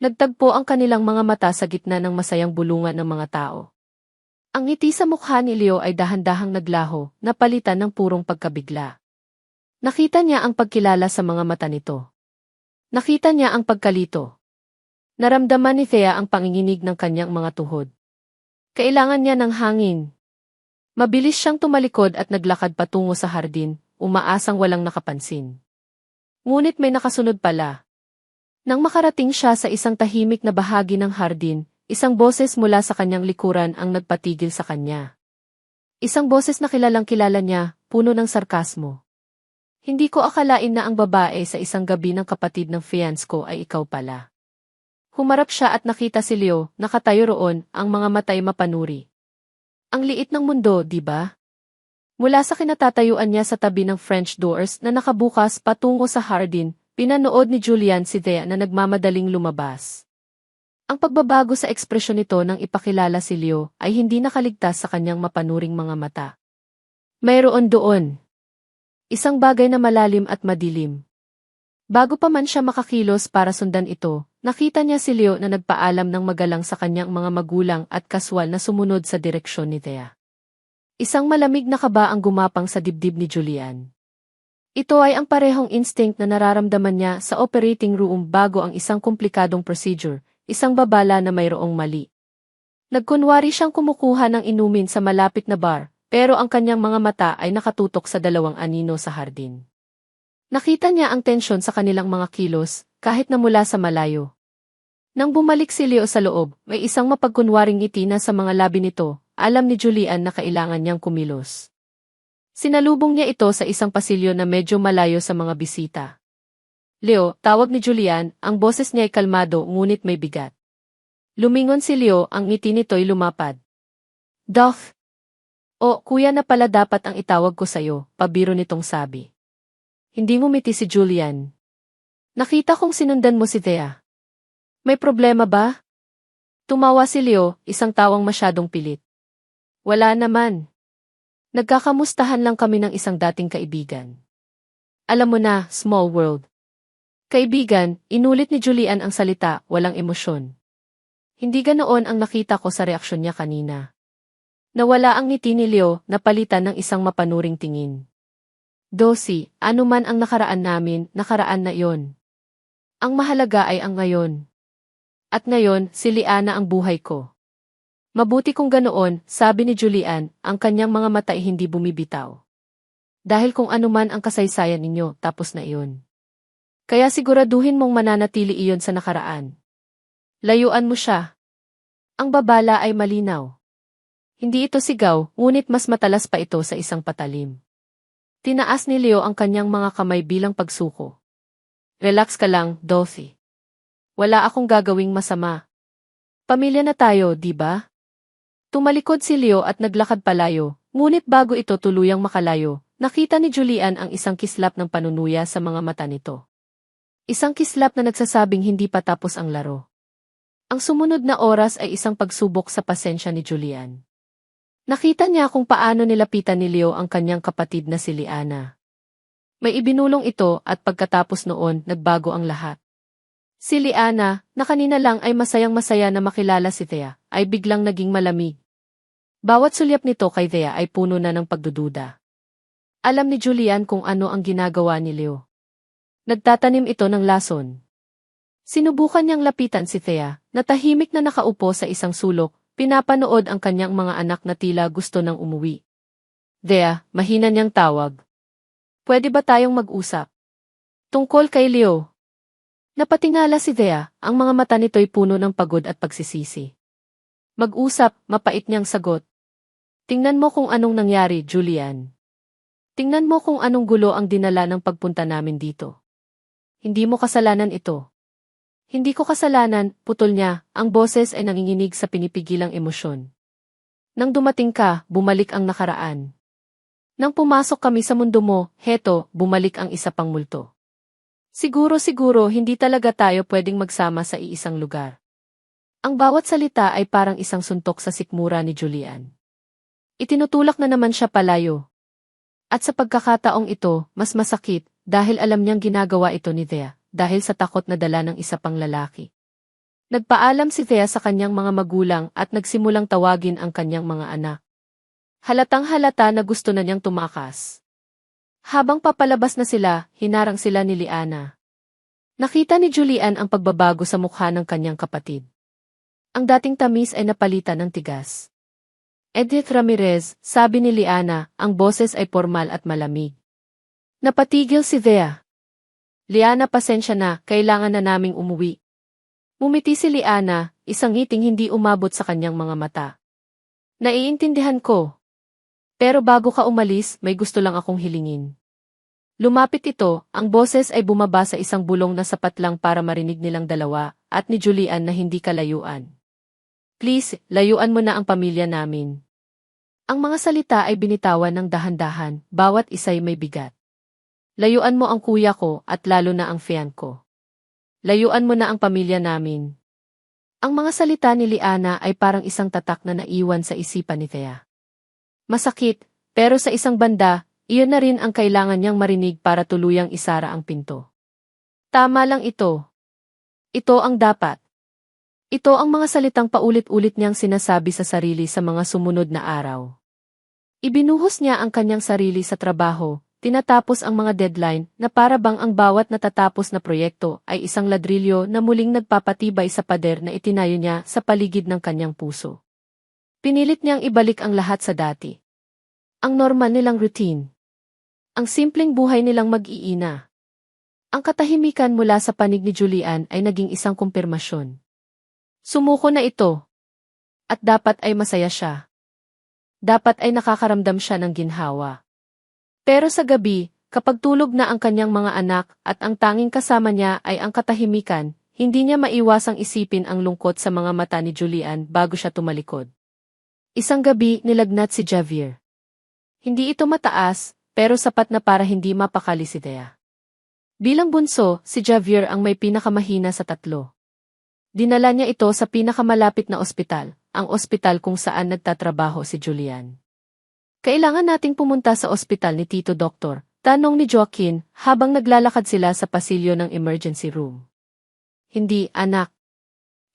Nagtagpo ang kanilang mga mata sa gitna ng masayang bulungan ng mga tao. Ang ngiti sa mukha ni Leo ay dahan-dahang naglaho, napalitan ng purong pagkabigla. Nakita niya ang pagkilala sa mga mata nito. Nakita niya ang pagkalito. Naramdaman ni Thea ang panginginig ng kanyang mga tuhod. Kailangan niya ng hangin. Mabilis siyang tumalikod at naglakad patungo sa hardin, umaasang walang nakapansin. Ngunit may nakasunod pala. Nang makarating siya sa isang tahimik na bahagi ng hardin, isang boses mula sa kanyang likuran ang nagpatigil sa kanya. Isang boses na kilalang-kilala niya, puno ng sarkasmo. Hindi ko akalain na ang babae sa isang gabi ng kapatid ng fiancé ko ay ikaw pala. Humarap siya at nakita si Leo, nakatayo roon, ang mga matay mapanuri. Ang liit ng mundo, di ba? Mula sa kinatatayuan niya sa tabi ng French doors na nakabukas patungo sa hardin, pinanood ni Julian si Thea na nagmamadaling lumabas. Ang pagbabago sa ekspresyon nito nang ipakilala si Leo ay hindi nakaligtas sa kanyang mapanuring mga mata. Mayroon doon isang bagay na malalim at madilim. Bago pa man siya makakilos para sundan ito, nakita niya si Leo na nagpaalam ng magalang sa kanyang mga magulang at kaswal na sumunod sa direksyon ni Thea. Isang malamig na kaba ang gumapang sa dibdib ni Julian. Ito ay ang parehong instinct na nararamdaman niya sa operating room bago ang isang komplikadong procedure, isang babala na mayroong mali. Nagkunwari siyang kumukuha ng inumin sa malapit na bar, pero ang kanyang mga mata ay nakatutok sa dalawang anino sa hardin. Nakita niya ang tensyon sa kanilang mga kilos, kahit na mula sa malayo. Nang bumalik si Leo sa loob, may isang mapagkunwaring ngiti na sa mga labi nito, alam ni Julian na kailangan niyang kumilos. Sinalubong niya ito sa isang pasilyo na medyo malayo sa mga bisita. Leo, tawag ni Julian, ang boses niya ay kalmado ngunit may bigat. Lumingon si Leo, ang ngiti nito'y lumapad. Doc! O, kuya na pala dapat ang itawag ko sa'yo, pabiro nitong sabi. Hindi ngumiti si Julian. Nakita kong sinundan mo si Thea. May problema ba? Tumawa si Leo, isang tawang masyadong pilit. Wala naman. Nagkakamustahan lang kami ng isang dating kaibigan. Alam mo na, small world. Kaibigan, inulit ni Julian ang salita, walang emosyon. Hindi ganoon ang nakita ko sa reaksyon niya kanina. Nawala ang ngiti ni Leo, napalitan ng isang mapanuring tingin. Dosi, ano man ang nakaraan namin, nakaraan na iyon. Ang mahalaga ay ang ngayon. At ngayon, si Liana ang buhay ko. Mabuti kung ganoon, sabi ni Julian, ang kanyang mga mata ay hindi bumibitaw. Dahil kung ano man ang kasaysayan ninyo, tapos na iyon. Kaya siguraduhin mong mananatili iyon sa nakaraan. Layuan mo siya. Ang babala ay malinaw. Hindi ito sigaw, ngunit mas matalas pa ito sa isang patalim. Tinaas ni Leo ang kanyang mga kamay bilang pagsuko. Relax ka lang, Dorothy. Wala akong gagawing masama. Pamilya na tayo, di ba? Tumalikod si Leo at naglakad palayo, ngunit bago ito tuluyang makalayo, nakita ni Julian ang isang kislap ng panunuya sa mga mata nito. Isang kislap na nagsasabing hindi pa tapos ang laro. Ang sumunod na oras ay isang pagsubok sa pasensya ni Julian. Nakita niya kung paano nilapitan ni Leo ang kanyang kapatid na si Liana. May ibinulong ito at pagkatapos noon nagbago ang lahat. Si Liana, na kanina lang ay masayang-masaya na makilala si Thea, ay biglang naging malamig. Bawat sulyap nito kay Thea ay puno na ng pagdududa. Alam ni Julian kung ano ang ginagawa ni Leo. Nagtatanim ito ng lason. Sinubukan niyang lapitan si Thea, na tahimik na nakaupo sa isang sulok, pinapanood ang kanyang mga anak na tila gusto nang umuwi. Thea, mahina niyang tawag. Pwede ba tayong mag-usap? Tungkol kay Leo. Napatingala si Thea, ang mga mata nito'y puno ng pagod at pagsisisi. Mag-usap, mapait niyang sagot. Tingnan mo kung anong nangyari, Julian. Tingnan mo kung anong gulo ang dinala ng pagpunta namin dito. Hindi mo kasalanan ito. Hindi ko kasalanan, putol niya, ang boses ay nanginginig sa pinipigilang emosyon. Nang dumating ka, bumalik ang nakaraan. Nang pumasok kami sa mundo mo, heto, bumalik ang isa pang multo. Siguro hindi talaga tayo pwedeng magsama sa iisang lugar. Ang bawat salita ay parang isang suntok sa sikmura ni Julian. Itinutulak na naman siya palayo. At sa pagkakataong ito, mas masakit, dahil alam niyang ginagawa ito ni Thea, dahil sa takot na dala ng isa pang lalaki. Nagpaalam si Thea sa kanyang mga magulang at nagsimulang tawagin ang kanyang mga anak. Halatang halata na gusto na niyang tumakas. Habang papalabas na sila, hinarang sila ni Liana. Nakita ni Julian ang pagbabago sa mukha ng kanyang kapatid. Ang dating tamis ay napalitan ng tigas. Edith Ramirez, sabi ni Liana, ang boses ay formal at malamig. Napatigil si Thea. Liana, pasensya na, kailangan na naming umuwi. Mumiti si Liana, isang ngiting hindi umabot sa kanyang mga mata. Naiintindihan ko. Pero bago ka umalis, may gusto lang akong hilingin. Lumapit ito, ang boses ay bumaba sa isang bulong na sapat lang para marinig nilang dalawa, at ni Julian na hindi kalayuan. Please, layuan mo na ang pamilya namin. Ang mga salita ay binitawan ng dahan-dahan, bawat isa'y may bigat. Layuan mo ang kuya ko at lalo na ang fiancé ko. Layuan mo na ang pamilya namin. Ang mga salita ni Liana ay parang isang tatak na naiwan sa isipan ni Thea. Masakit, pero sa isang banda, iyon na rin ang kailangan niyang marinig para tuluyang isara ang pinto. Tama lang ito. Ito ang dapat. Ito ang mga salitang paulit-ulit niyang sinasabi sa sarili sa mga sumunod na araw. Ibinuhos niya ang kanyang sarili sa trabaho, tinatapos ang mga deadline na para bang ang bawat natatapos na proyekto ay isang ladrilyo na muling nagpapatibay sa pader na itinayo niya sa paligid ng kanyang puso. Pinilit niyang ibalik ang lahat sa dati. Ang normal nilang routine. Ang simpleng buhay nilang mag-iina. Ang katahimikan mula sa panig ni Julian ay naging isang kumpirmasyon. Sumuko na ito. At dapat ay masaya siya. Dapat ay nakakaramdam siya ng ginhawa. Pero sa gabi, kapag tulog na ang kanyang mga anak at ang tanging kasama niya ay ang katahimikan, hindi niya maiwasang isipin ang lungkot sa mga mata ni Julian bago siya tumalikod. Isang gabi nilagnat si Javier. Hindi ito mataas, pero sapat na para hindi mapakali si Thea. Bilang bunso, si Javier ang may pinakamahina sa tatlo. Dinala niya ito sa pinakamalapit na ospital, ang ospital kung saan nagtatrabaho si Julian. Kailangan nating pumunta sa ospital ni Tito Doktor, tanong ni Joaquin habang naglalakad sila sa pasilyo ng emergency room. Hindi, anak.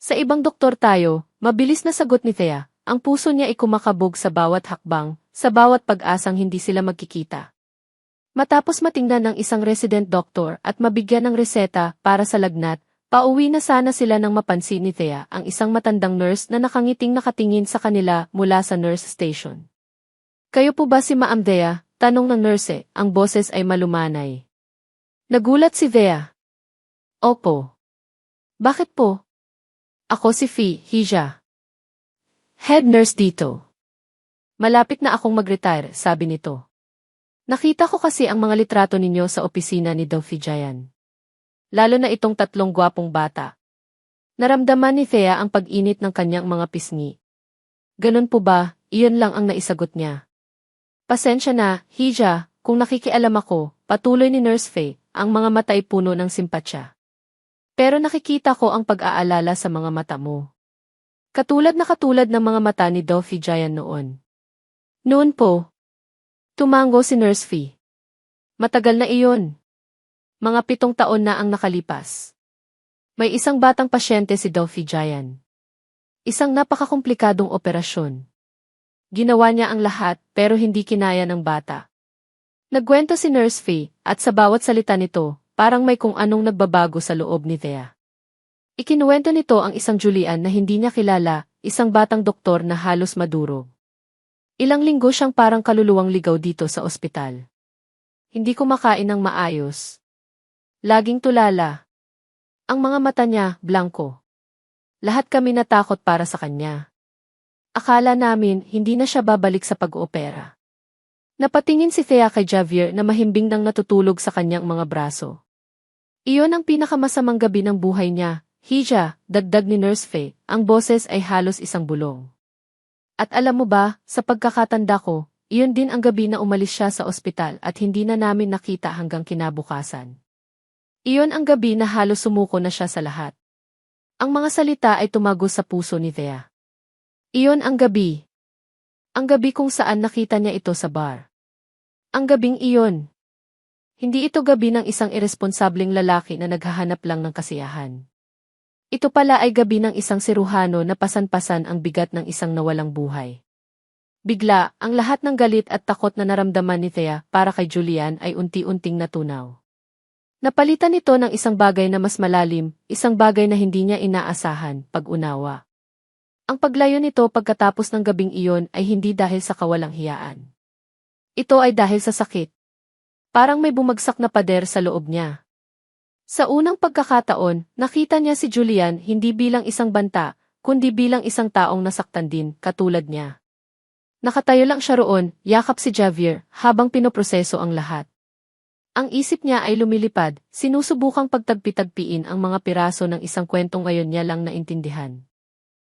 Sa ibang doktor tayo, mabilis na sagot ni Thea, ang puso niya ay kumakabog sa bawat hakbang, sa bawat pag-asang hindi sila magkikita. Matapos matingnan ng isang resident doctor at mabigyan ng reseta para sa lagnat, pauwi na sana sila nang mapansin ni Thea ang isang matandang nurse na nakangiting nakatingin sa kanila mula sa nurse station. Kayo po ba si Ma'am Thea? Tanong ng nurse, ang boses ay malumanay. Nagulat si Thea. Opo. Bakit po? Ako si Hija. Head nurse dito. Malapit na akong mag-retire, sabi nito. Nakita ko kasi ang mga litrato ninyo sa opisina ni Jayan. Lalo na itong tatlong gwapong bata. Naramdaman ni Thea ang pag-init ng kanyang mga pisngi. Ganun po ba? Iyon lang ang naisagot niya. Pasensya na, Hija, kung nakikialam ako, patuloy ni Nurse Faye, ang mga mata ay puno ng simpatsya. Pero nakikita ko ang pag-aalala sa mga mata mo. Katulad ng mga mata ni Jayan noon. Noon po. Tumango si Nurse Faye. Matagal na iyon. Mga 7 taon na ang nakalipas. May isang batang pasyente si Jayan. Isang napakakomplikadong operasyon. Ginawa niya ang lahat pero hindi kinaya ng bata. Nagkwento si Nurse Faye at sa bawat salita nito, parang may kung anong nagbabago sa loob ni Thea. Ikinuwento nito ang isang Julian na hindi niya kilala, isang batang doktor na halos madurog. Ilang linggo siyang parang kaluluwang ligaw dito sa ospital. Hindi kumakain ng maayos. Laging tulala. Ang mga mata niya, blanko. Lahat kami natakot para sa kanya. Akala namin hindi na siya babalik sa pag-oopera. Napatingin si Thea kay Javier na mahimbing nang natutulog sa kanyang mga braso. Iyon ang pinakamasamang gabi ng buhay niya, Hija, dagdag ni Nurse Faye, ang boses ay halos isang bulong. At alam mo ba, sa pagkakatanda ko, iyon din ang gabi na umalis siya sa ospital at hindi na namin nakita hanggang kinabukasan. Iyon ang gabi na halos sumuko na siya sa lahat. Ang mga salita ay tumagos sa puso ni Thea. Iyon ang gabi. Ang gabi kung saan nakita niya ito sa bar. Ang gabing iyon. Hindi ito gabi ng isang iresponsableng lalaki na naghahanap lang ng kasiyahan. Ito pala ay gabi ng isang siruhano na pasan-pasan ang bigat ng isang nawalang buhay. Bigla, ang lahat ng galit at takot na naramdaman ni Thea para kay Julian ay unti-unting natunaw. Napalitan ito ng isang bagay na mas malalim, isang bagay na hindi niya inaasahan, pag-unawa. Ang paglayo nito pagkatapos ng gabing iyon ay hindi dahil sa kawalang hiyaan. Ito ay dahil sa sakit. Parang may bumagsak na pader sa loob niya. Sa unang pagkakataon, nakita niya si Julian hindi bilang isang banta, kundi bilang isang taong nasaktan din, katulad niya. Nakatayo lang siya roon, yakap si Javier, habang pinoproseso ang lahat. Ang isip niya ay lumilipad, sinusubukang pagtagpi-tagpiin ang mga piraso ng isang kwentong ngayon niya lang naintindihan.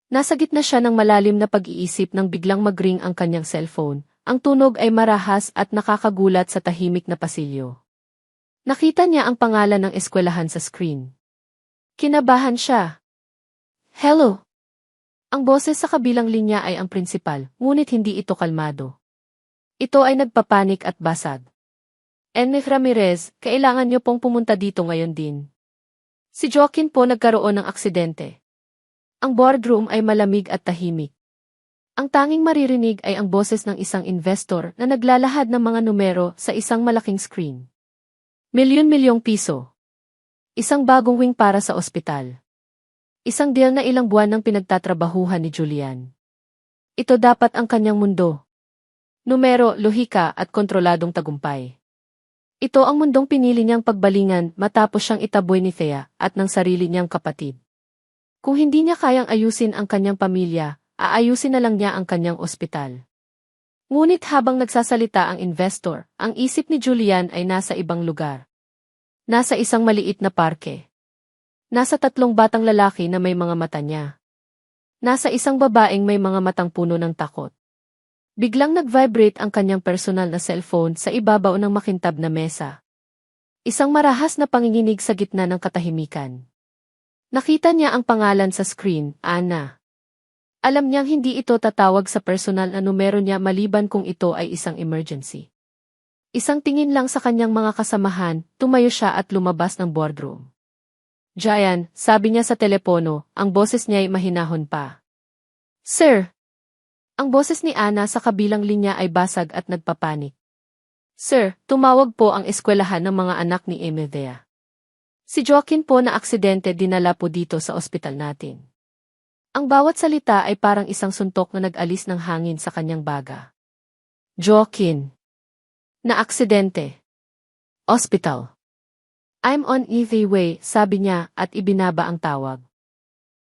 Nasa gitna siya ng malalim na pag-iisip nang biglang mag-ring ang kanyang cellphone. Ang tunog ay marahas at nakakagulat sa tahimik na pasilyo. Nakita niya ang pangalan ng eskwelahan sa screen. Kinabahan siya. Hello? Ang boses sa kabilang linya ay ang prinsipal, ngunit hindi ito kalmado. Ito ay nagpapanik at basag. Enrique Ramirez, kailangan niyo pong pumunta dito ngayon din. Si Joaquin po nagkaroon ng aksidente. Ang boardroom ay malamig at tahimik. Ang tanging maririnig ay ang boses ng isang investor na naglalahad ng mga numero sa isang malaking screen. Milyon-milyong piso. Isang bagong wing para sa ospital. Isang deal na ilang buwan ng pinagtatrabahuhan ni Julian. Ito dapat ang kanyang mundo. Numero, lohika at kontroladong tagumpay. Ito ang mundong pinili niyang pagbalingan matapos siyang itaboy ni Thea at ng sarili niyang kapatid. Kung hindi niya kayang ayusin ang kanyang pamilya, aayusin na lang niya ang kanyang ospital. Ngunit habang nagsasalita ang investor, ang isip ni Julian ay nasa ibang lugar. Nasa isang maliit na parke. Nasa 3 batang lalaki na may mga mata niya. Nasa isang babaeng may mga matang puno ng takot. Biglang nag-vibrate ang kanyang personal na cellphone sa ibabaw ng makintab na mesa. Isang marahas na panginginig sa gitna ng katahimikan. Nakita niya ang pangalan sa screen, Ana. Alam niyang hindi ito tatawag sa personal na numero niya maliban kung ito ay isang emergency. Isang tingin lang sa kanyang mga kasamahan, tumayo siya at lumabas ng boardroom. Jayan, sabi niya sa telepono, ang boses niya ay mahinahon pa. Sir! Ang boses ni Ana sa kabilang linya ay basag at nagpapanik. Sir, tumawag po ang eskwelahan ng mga anak ni Emethea. Si Joaquin po na aksidente dinala po dito sa ospital natin. Ang bawat salita ay parang isang suntok na nag-alis ng hangin sa kanyang baga. Joaquin. Na aksidente. Hospital. I'm on the way, sabi niya at ibinaba ang tawag.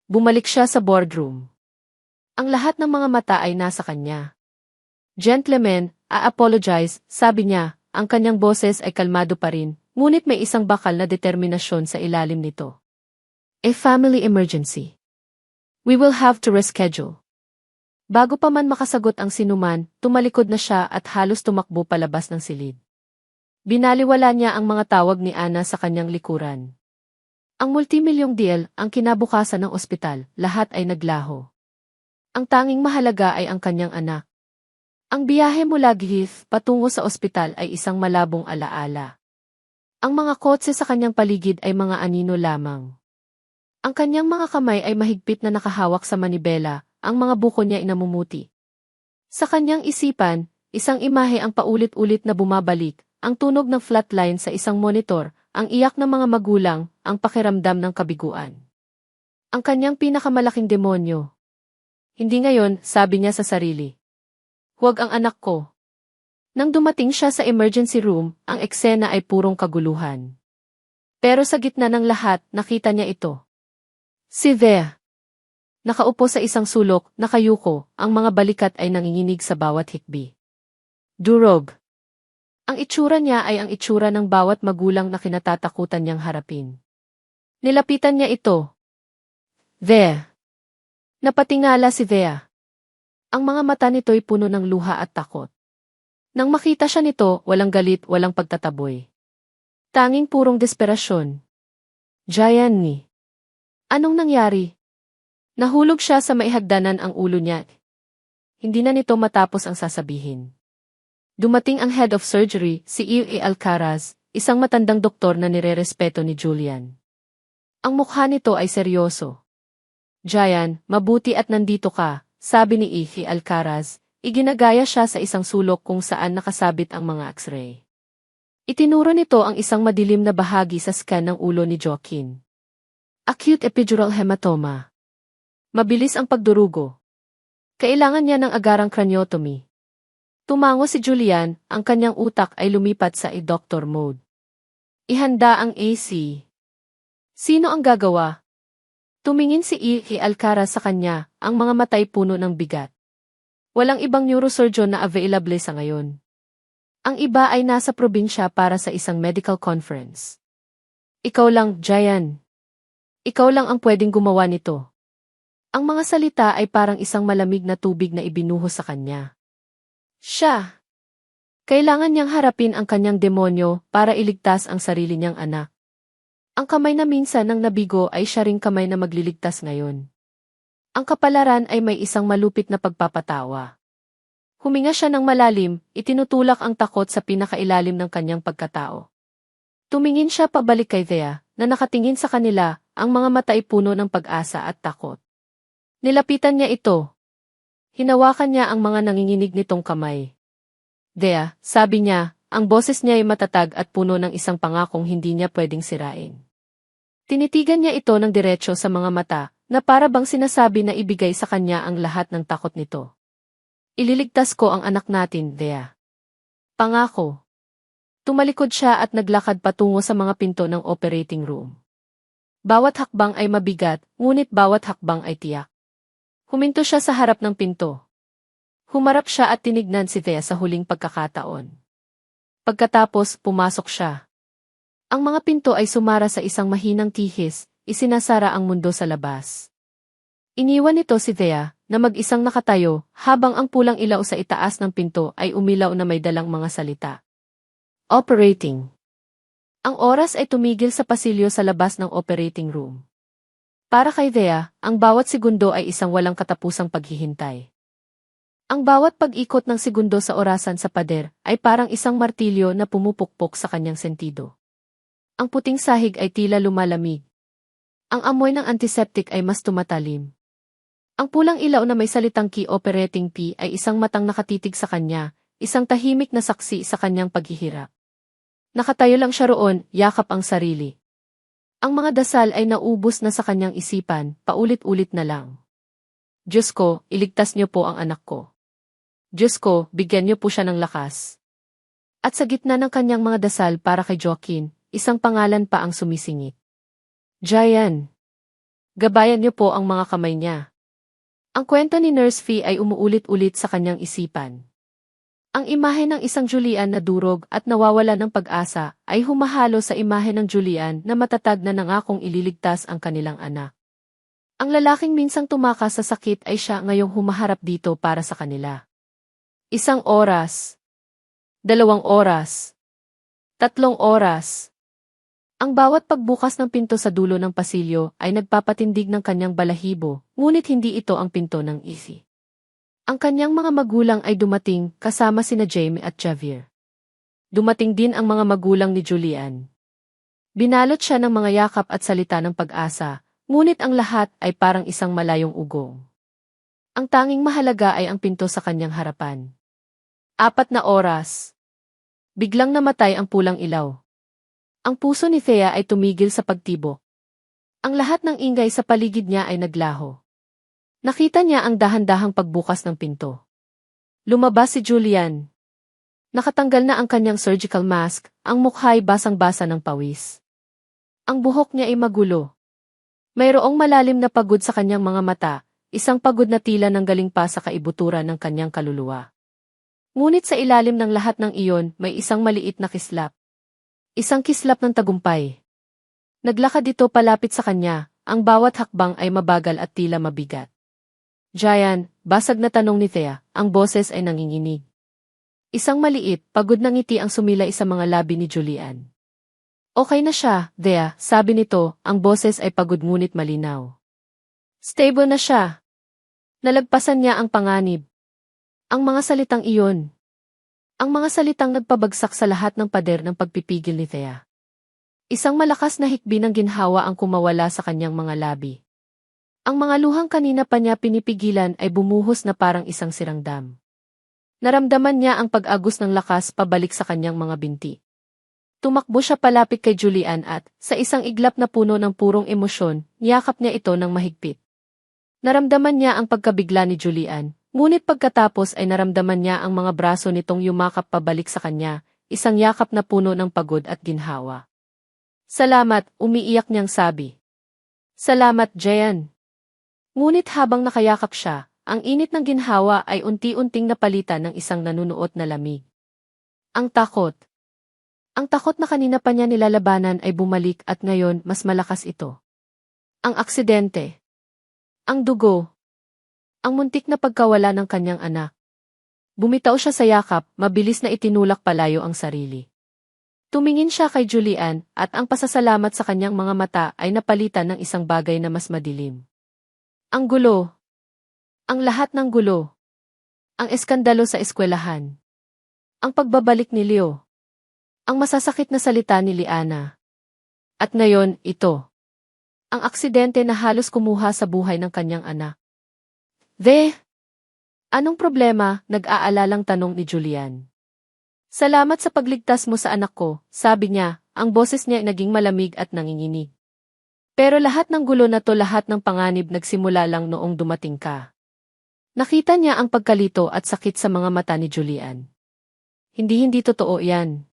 Bumalik siya sa boardroom. Ang lahat ng mga mata ay nasa kanya. Gentlemen, apologize, sabi niya, ang kanyang boses ay kalmado pa rin, ngunit may isang bakal na determinasyon sa ilalim nito. A family emergency. We will have to reschedule. Bago pa man makasagot ang sinuman, tumalikod na siya at halos tumakbo palabas ng silid. Binaliwala niya ang mga tawag ni Ana sa kanyang likuran. Ang multimilyong deal, ang kinabukasan ng ospital, lahat ay naglaho. Ang tanging mahalaga ay ang kanyang anak. Ang biyahe mula Gihith patungo sa ospital ay isang malabong alaala. Ang mga kotse sa kanyang paligid ay mga anino lamang. Ang kanyang mga kamay ay mahigpit na nakahawak sa manibela, ang mga buko niya ay namumuti. Sa kanyang isipan, isang imahe ang paulit-ulit na bumabalik, ang tunog ng flatline sa isang monitor, ang iyak ng mga magulang, ang pakiramdam ng kabiguan. Ang kanyang pinakamalaking demonyo. Hindi ngayon, sabi niya sa sarili. Huwag ang anak ko. Nang dumating siya sa emergency room, ang eksena ay purong kaguluhan. Pero sa gitna ng lahat, nakita niya ito. Si Thea. Nakaupo sa isang sulok, nakayuko, ang mga balikat ay nanginginig sa bawat hikbi. Durog. Ang itsura niya ay ang itsura ng bawat magulang na kinatatakutan niyang harapin. Nilapitan niya ito. Thea. Napatingala si Thea. Ang mga mata nito'y puno ng luha at takot. Nang makita siya nito, walang galit, walang pagtataboy. Tanging purong desperasyon. Jayan ni. Anong nangyari? Nahulog siya sa maihagdanan ang ulo niya. Hindi na nito matapos ang sasabihin. Dumating ang head of surgery, si E. Alcaraz, isang matandang doktor na nirerespeto ni Julian. Ang mukha nito ay seryoso. Jayan, mabuti at nandito ka, sabi ni E. Alcaraz, iginagaya siya sa isang sulok kung saan nakasabit ang mga x-ray. Itinuro nito ang isang madilim na bahagi sa scan ng ulo ni Joaquin. Acute epidural hematoma. Mabilis ang pagdurugo. Kailangan niya ng agarang craniotomy. Tumango si Julian, ang kanyang utak ay lumipat sa doctor mode. Ihanda ang AC. Sino ang gagawa? Tumingin si E. Alcaraz sa kanya, ang mga matay puno ng bigat. Walang ibang neurosurgeon na available sa ngayon. Ang iba ay nasa probinsya para sa isang medical conference. Ikaw lang, Jayan. Ikaw lang ang pwedeng gumawa nito. Ang mga salita ay parang isang malamig na tubig na ibinuhos sa kanya. Siya. Kailangan niyang harapin ang kanyang demonyo para iligtas ang sarili niyang anak. Ang kamay na minsan nang nabigo ay siya ring kamay na magliligtas ngayon. Ang kapalaran ay may isang malupit na pagpapatawa. Huminga siya ng malalim, itinutulak ang takot sa pinakailalim ng kanyang pagkatao. Tumingin siya pabalik kay Thea, na nakatingin sa kanila, ang mga mata ay puno ng pag-asa at takot. Nilapitan niya ito. Hinawakan niya ang mga nanginginig nitong kamay. Thea, sabi niya, ang boses niya ay matatag at puno ng isang pangakong hindi niya pwedeng sirain. Tinitigan niya ito ng diretsyo sa mga mata, na para bang sinasabi na ibigay sa kanya ang lahat ng takot nito. Ililigtas ko ang anak natin, Thea. Pangako. Tumalikod siya at naglakad patungo sa mga pinto ng operating room. Bawat hakbang ay mabigat, ngunit bawat hakbang ay tiyak. Huminto siya sa harap ng pinto. Humarap siya at tinignan si Thea sa huling pagkakataon. Pagkatapos, pumasok siya. Ang mga pinto ay sumara sa isang mahinang tihis, isinasara ang mundo sa labas. Iniwan nito si Thea, na mag-isang nakatayo, habang ang pulang ilaw sa itaas ng pinto ay umilaw na may dalang mga salita. Operating. Ang oras ay tumigil sa pasilyo sa labas ng operating room. Para kay Thea, ang bawat segundo ay isang walang katapusang paghihintay. Ang bawat pag-ikot ng segundo sa orasan sa pader ay parang isang martilyo na pumupukpok sa kanyang sentido. Ang puting sahig ay tila lumalamig. Ang amoy ng antiseptic ay mas tumatalim. Ang pulang ilaw na may salitang key operating P ay isang matang nakatitig sa kanya, isang tahimik na saksi sa kanyang paghihirap. Nakatayo lang siya roon, yakap ang sarili. Ang mga dasal ay naubos na sa kanyang isipan, paulit-ulit na lang. Diyos ko, iligtas niyo po ang anak ko. Diyos ko, bigyan niyo po siya ng lakas. At sa gitna ng kanyang mga dasal para kay Joaquin, isang pangalan pa ang sumisingit. Jayan. Gabayan niyo po ang mga kamay niya. Ang kwento ni Nurse Fee ay umuulit-ulit sa kanyang isipan. Ang imahe ng isang Julian na durog at nawawala ng pag-asa ay humahalo sa imahe ng Julian na matatag na nangakong ililigtas ang kanilang anak. Ang lalaking minsang tumakas sa sakit ay siya ngayong humaharap dito para sa kanila. 1 oras. 2 oras. 3 oras. Ang bawat pagbukas ng pinto sa dulo ng pasilyo ay nagpapatindig ng kanyang balahibo, ngunit hindi ito ang pinto ng Easy. Ang kanyang mga magulang ay dumating kasama sina Jamie at Javier. Dumating din ang mga magulang ni Julian. Binalot siya ng mga yakap at salita ng pag-asa, ngunit ang lahat ay parang isang malayong ugong. Ang tanging mahalaga ay ang pinto sa kanyang harapan. 4 na oras. Biglang namatay ang pulang ilaw. Ang puso ni Thea ay tumigil sa pagtibok. Ang lahat ng ingay sa paligid niya ay naglaho. Nakita niya ang dahan-dahang pagbukas ng pinto. Lumabas si Julian. Nakatanggal na ang kanyang surgical mask, ang mukha ay basang-basa ng pawis. Ang buhok niya ay magulo. Mayroong malalim na pagod sa kanyang mga mata, isang pagod na tila nanggaling pa sa kaibuturan ng kanyang kaluluwa. Ngunit sa ilalim ng lahat ng iyon, may isang maliit na kislap. Isang kislap ng tagumpay. Naglakad ito palapit sa kanya, ang bawat hakbang ay mabagal at tila mabigat. Jayan, basag na tanong ni Thea, ang boses ay nanginginig. Isang maliit, pagod na ngiti ang sumilay sa mga labi ni Julian. Okay na siya, Thea, sabi nito, ang boses ay pagod ngunit malinaw. Stable na siya. Nalagpasan niya ang panganib. Ang mga salitang iyon. Ang mga salitang nagpabagsak sa lahat ng pader ng pagpipigil ni Thea. Isang malakas na hikbi ng ginhawa ang kumawala sa kanyang mga labi. Ang mga luhang kanina pa niya pinipigilan ay bumuhos na parang isang sirang dam. Naramdaman niya ang pag-agos ng lakas pabalik sa kanyang mga binti. Tumakbo siya palapit kay Julian at, sa isang iglap na puno ng purong emosyon, niyakap niya ito ng mahigpit. Naramdaman niya ang pagkabigla ni Julian. Ngunit pagkatapos ay naramdaman niya ang mga braso nitong yumakap pabalik sa kanya, isang yakap na puno ng pagod at ginhawa. Salamat, umiiyak niyang sabi. Salamat, Jayan. Ngunit habang nakayakap siya, ang init ng ginhawa ay unti-unting napalitan ng isang nanunuot na lamig. Ang takot. Ang takot na kanina pa niya nilalabanan ay bumalik at ngayon mas malakas ito. Ang aksidente. Ang dugo. Ang muntik na pagkawala ng kanyang anak. Bumitaw siya sa yakap, mabilis na itinulak palayo ang sarili. Tumingin siya kay Julian at ang pasasalamat sa kanyang mga mata ay napalitan ng isang bagay na mas madilim. Ang gulo. Ang lahat ng gulo. Ang eskandalo sa eskwelahan. Ang pagbabalik ni Leo. Ang masasakit na salita ni Liana. At ngayon, ito. Ang aksidente na halos kumuha sa buhay ng kanyang anak. Anong problema? Nag-aalalang tanong ni Julian. Salamat sa pagligtas mo sa anak ko, sabi niya, ang boses niya ay naging malamig at nanginginig. Pero lahat ng gulo na to, lahat ng panganib nagsimula lang noong dumating ka. Nakita niya ang pagkalito at sakit sa mga mata ni Julian. Hindi totoo yan.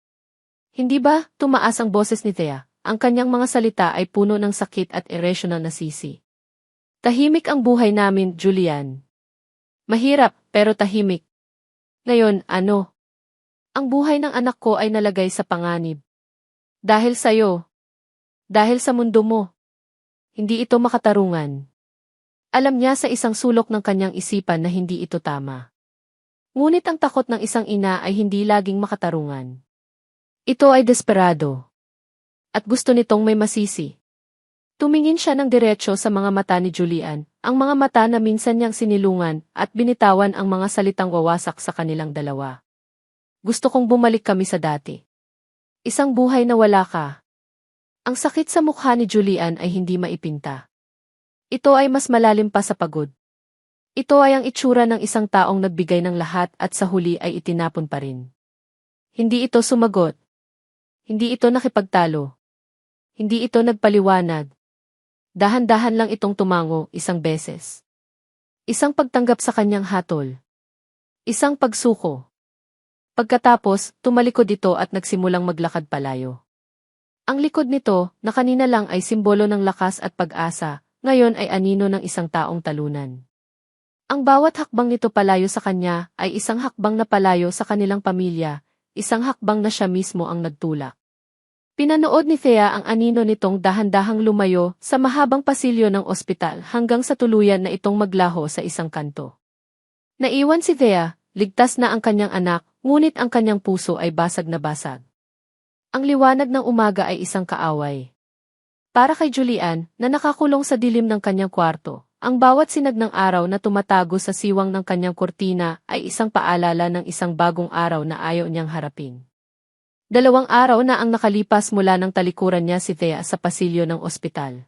Hindi ba? Tumaas ang boses ni Thea. Ang kanyang mga salita ay puno ng sakit at irrational na sisi. Tahimik ang buhay namin, Julian. Mahirap, pero tahimik. Ngayon, ano? Ang buhay ng anak ko ay nalagay sa panganib. Dahil sa'yo. Dahil sa mundo mo. Hindi ito makatarungan. Alam niya sa isang sulok ng kanyang isipan na hindi ito tama. Ngunit ang takot ng isang ina ay hindi laging makatarungan. Ito ay desperado. At gusto nitong may masisi. Tumingin siya ng diretso sa mga mata ni Julian, ang mga mata na minsan niyang sinilungan at binitawan ang mga salitang wawasak sa kanilang dalawa. Gusto kong bumalik kami sa dati. Isang buhay na wala ka. Ang sakit sa mukha ni Julian ay hindi maipinta. Ito ay mas malalim pa sa pagod. Ito ay ang itsura ng isang taong nagbigay ng lahat at sa huli ay itinapon pa rin. Hindi ito sumagot. Hindi ito nakipagtalo. Hindi ito nagpaliwanag. Dahan-dahan lang itong tumango isang beses. Isang pagtanggap sa kanyang hatol. Isang pagsuko. Pagkatapos, tumalikod ito at nagsimulang maglakad palayo. Ang likod nito, na kanina lang ay simbolo ng lakas at pag-asa, ngayon ay anino ng isang taong talunan. Ang bawat hakbang nito palayo sa kanya ay isang hakbang na palayo sa kanilang pamilya, isang hakbang na siya mismo ang nagtulak. Pinanood ni Thea ang anino nitong dahan-dahang lumayo sa mahabang pasilyo ng ospital hanggang sa tuluyan na itong maglaho sa isang kanto. Naiwan si Thea, ligtas na ang kanyang anak, ngunit ang kanyang puso ay basag na basag. Ang liwanag ng umaga ay isang kaaway. Para kay Julian, na nakakulong sa dilim ng kanyang kwarto, ang bawat sinag ng araw na tumatago sa siwang ng kanyang kurtina ay isang paalala ng isang bagong araw na ayaw niyang harapin. 2 araw na ang nakalipas mula ng talikuran niya si Thea sa pasilyo ng ospital.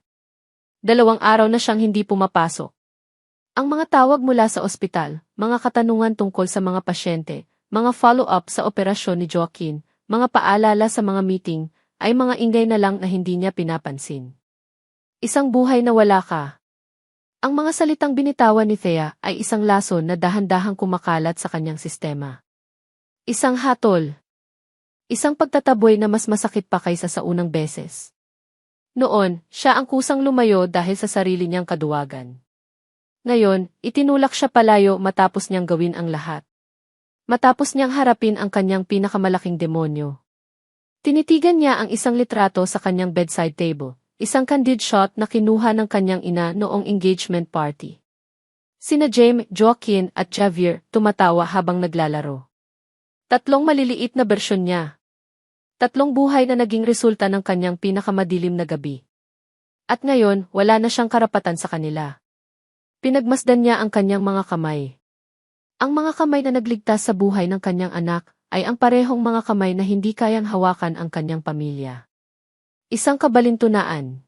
2 araw na siyang hindi pumapasok. Ang mga tawag mula sa ospital, mga katanungan tungkol sa mga pasyente, mga follow-up sa operasyon ni Joaquin, mga paalala sa mga meeting, ay mga ingay na lang na hindi niya pinapansin. Isang buhay na wala ka. Ang mga salitang binitawan ni Thea ay isang lason na dahan-dahang kumakalat sa kanyang sistema. Isang hatol. Isang pagtataboy na mas masakit pa kaysa sa unang beses. Noon, siya ang kusang lumayo dahil sa sarili niyang kaduwagan. Ngayon, itinulak siya palayo matapos niyang gawin ang lahat. Matapos niyang harapin ang kanyang pinakamalaking demonyo. Tinitigan niya ang isang litrato sa kanyang bedside table, isang candid shot na kinuha ng kanyang ina noong engagement party. Sina Jaime, Joaquin at Javier tumatawa habang naglalaro. 3 maliliit na bersyon niya. 3 buhay na naging resulta ng kanyang pinakamadilim na gabi. At ngayon, wala na siyang karapatan sa kanila. Pinagmasdan niya ang kanyang mga kamay. Ang mga kamay na nagligtas sa buhay ng kanyang anak ay ang parehong mga kamay na hindi kayang hawakan ang kanyang pamilya. Isang kabalintunaan.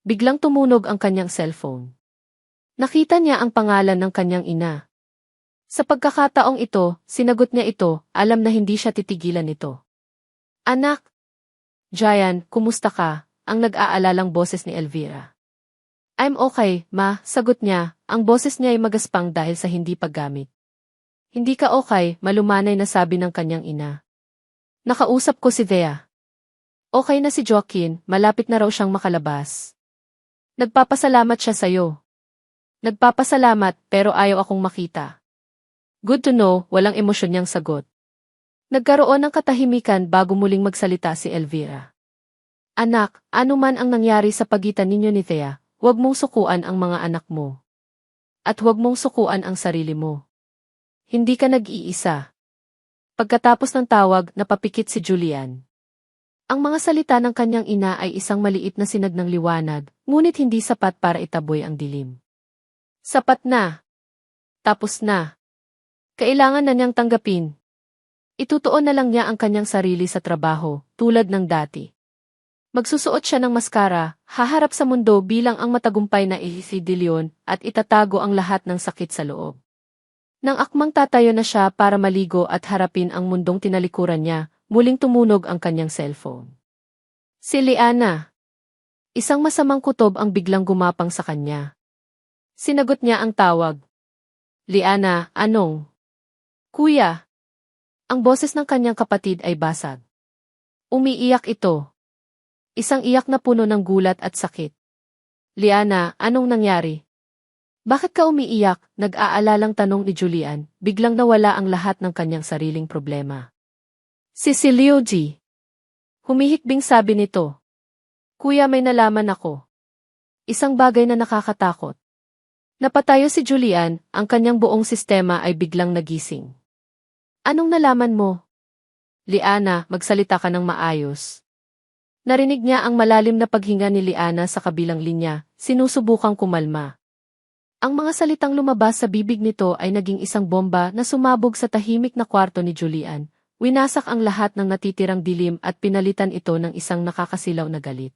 Biglang tumunog ang kanyang cellphone. Nakita niya ang pangalan ng kanyang ina. Sa pagkakataong ito, sinagot niya ito, alam na hindi siya titigilan nito. Anak! Jayan, kumusta ka? Ang nag-aalalang boses ni Elvira. I'm okay, ma, sagot niya, ang boses niya ay magaspang dahil sa hindi paggamit. Hindi ka okay, malumanay na sabi ng kanyang ina. Nakausap ko si Thea. Okay na si Joaquin, malapit na raw siyang makalabas. Nagpapasalamat siya sa'yo. Nagpapasalamat, pero ayaw akong makita. Good to know, walang emosyon niyang sagot. Nagkaroon ng katahimikan bago muling magsalita si Elvira. Anak, ano man ang nangyari sa pagitan ninyo ni Thea, huwag mong sukuan ang mga anak mo. At huwag mong sukuan ang sarili mo. Hindi ka nag-iisa. Pagkatapos ng tawag, napapikit si Julian. Ang mga salita ng kanyang ina ay isang maliit na sinag ng liwanag, ngunit hindi sapat para itaboy ang dilim. Sapat na. Tapos na. Kailangan na niyang tanggapin. Itutuon na lang niya ang kanyang sarili sa trabaho, tulad ng dati. Magsusuot siya ng maskara, haharap sa mundo bilang ang matagumpay na si De Leon at itatago ang lahat ng sakit sa loob. Nang akmang tatayo na siya para maligo at harapin ang mundong tinalikuran niya, muling tumunog ang kanyang cellphone. Si Liana. Isang masamang kutob ang biglang gumapang sa kanya. Sinagot niya ang tawag. Liana, anong? Kuya. Ang boses ng kanyang kapatid ay basag. Umiiyak ito. Isang iyak na puno ng gulat at sakit. Liana, anong nangyari? Bakit ka umiiyak? Nag-aalalang tanong ni Julian, biglang nawala ang lahat ng kanyang sariling problema. Si Silio G. Humihikbing sabi nito. Kuya, may nalaman ako. Isang bagay na nakakatakot. Napatayo si Julian, ang kanyang buong sistema ay biglang nagising. Anong nalaman mo? Liana, magsalita ka ng maayos. Narinig niya ang malalim na paghinga ni Liana sa kabilang linya, sinusubukang kumalma. Ang mga salitang lumabas sa bibig nito ay naging isang bomba na sumabog sa tahimik na kwarto ni Julian, winasak ang lahat ng natitirang dilim at pinalitan ito ng isang nakakasilaw na galit.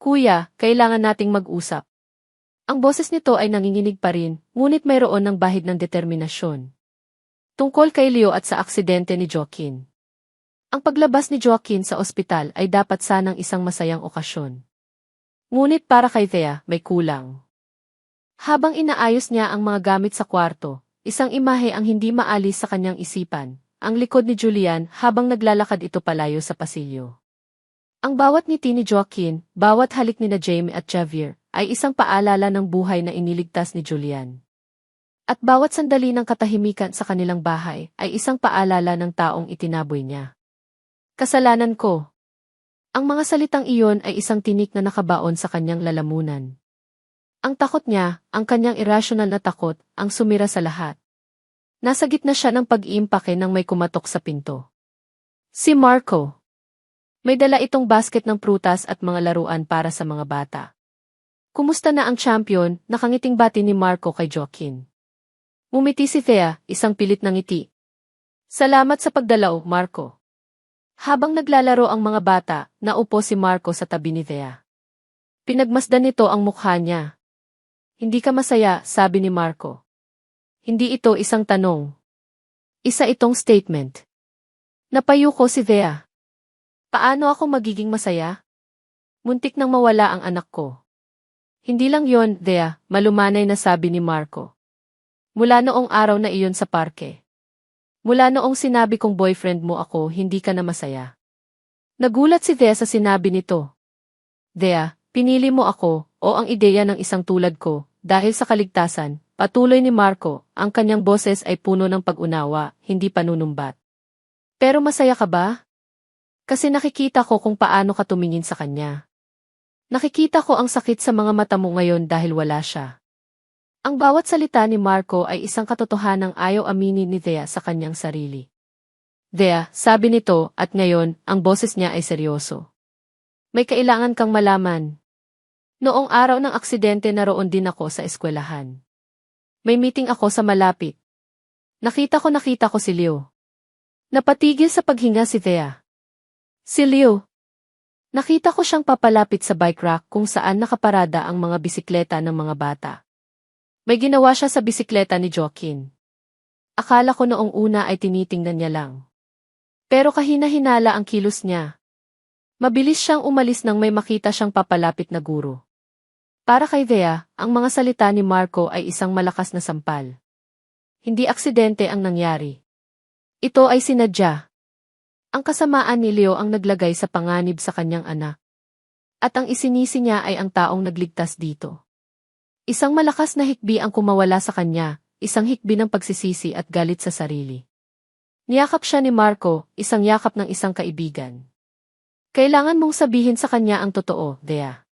Kuya, kailangan nating mag-usap. Ang boses nito ay nanginginig pa rin, ngunit mayroon ng bahid ng determinasyon. Tungkol kay Leo at sa aksidente ni Joaquin. Ang paglabas ni Joaquin sa ospital ay dapat sanang isang masayang okasyon. Ngunit para kay Thea, may kulang. Habang inaayos niya ang mga gamit sa kwarto, isang imahe ang hindi maalis sa kanyang isipan, ang likod ni Julian habang naglalakad ito palayo sa pasilyo. Ang bawat ngiti ni Joaquin, bawat halik ni na Jamie at Javier, ay isang paalala ng buhay na iniligtas ni Julian. At bawat sandali ng katahimikan sa kanilang bahay ay isang paalala ng taong itinaboy niya. Kasalanan ko. Ang mga salitang iyon ay isang tinik na nakabaon sa kanyang lalamunan. Ang takot niya, ang kanyang irrational na takot, ang sumira sa lahat. Nasa gitna siya ng pag-iimpake nang may kumatok sa pinto. Si Marco. May dala itong basket ng prutas at mga laruan para sa mga bata. Kumusta na ang champion? Nakangiting bati ni Marco kay Joaquin. Ngumiti si Thea, isang pilit na ngiti. Salamat sa pagdalaw, Marco. Habang naglalaro ang mga bata, naupo si Marco sa tabi ni Thea. Pinagmasdan nito ang mukha niya. Hindi ka masaya, sabi ni Marco. Hindi ito isang tanong. Isa itong statement. Napayuko si Thea. Paano ako magiging masaya? Muntik nang mawala ang anak ko. Hindi lang yon, Thea, malumanay na sabi ni Marco. Mula noong araw na iyon sa parke. Mula noong sinabi kong boyfriend mo ako, hindi ka na masaya. Nagulat si Thea sa sinabi nito. Thea, pinili mo ako, o ang ideya ng isang tulad ko, dahil sa kaligtasan, patuloy ni Marco, ang kanyang boses ay puno ng pag-unawa, hindi panunumbat. Pero masaya ka ba? Kasi nakikita ko kung paano ka tumingin sa kanya. Nakikita ko ang sakit sa mga mata mo ngayon dahil wala siya. Ang bawat salita ni Marco ay isang katotohanang ayaw aminin ni Thea sa kanyang sarili. Thea, sabi nito, at ngayon, ang boses niya ay seryoso. May kailangan kang malaman. Noong araw ng aksidente naroon din ako sa eskwelahan. May meeting ako sa malapit. Nakita ko si Leo. Napatigil sa paghinga si Thea. Si Leo. Nakita ko siyang papalapit sa bike rack kung saan nakaparada ang mga bisikleta ng mga bata. May ginawa siya sa bisikleta ni Joaquin. Akala ko noong una ay tinitingnan niya lang. Pero kahina-hinala ang kilos niya. Mabilis siyang umalis nang may makita siyang papalapit na guro. Para kay Thea, ang mga salita ni Marco ay isang malakas na sampal. Hindi aksidente ang nangyari. Ito ay sinadya. Ang kasamaan ni Leo ang naglagay sa panganib sa kanyang anak. At ang isinisi niya ay ang taong nagligtas dito. Isang malakas na hikbi ang kumawala sa kanya, isang hikbi ng pagsisisi at galit sa sarili. Niyakap siya ni Marco, isang yakap ng isang kaibigan. Kailangan mong sabihin sa kanya ang totoo, Thea.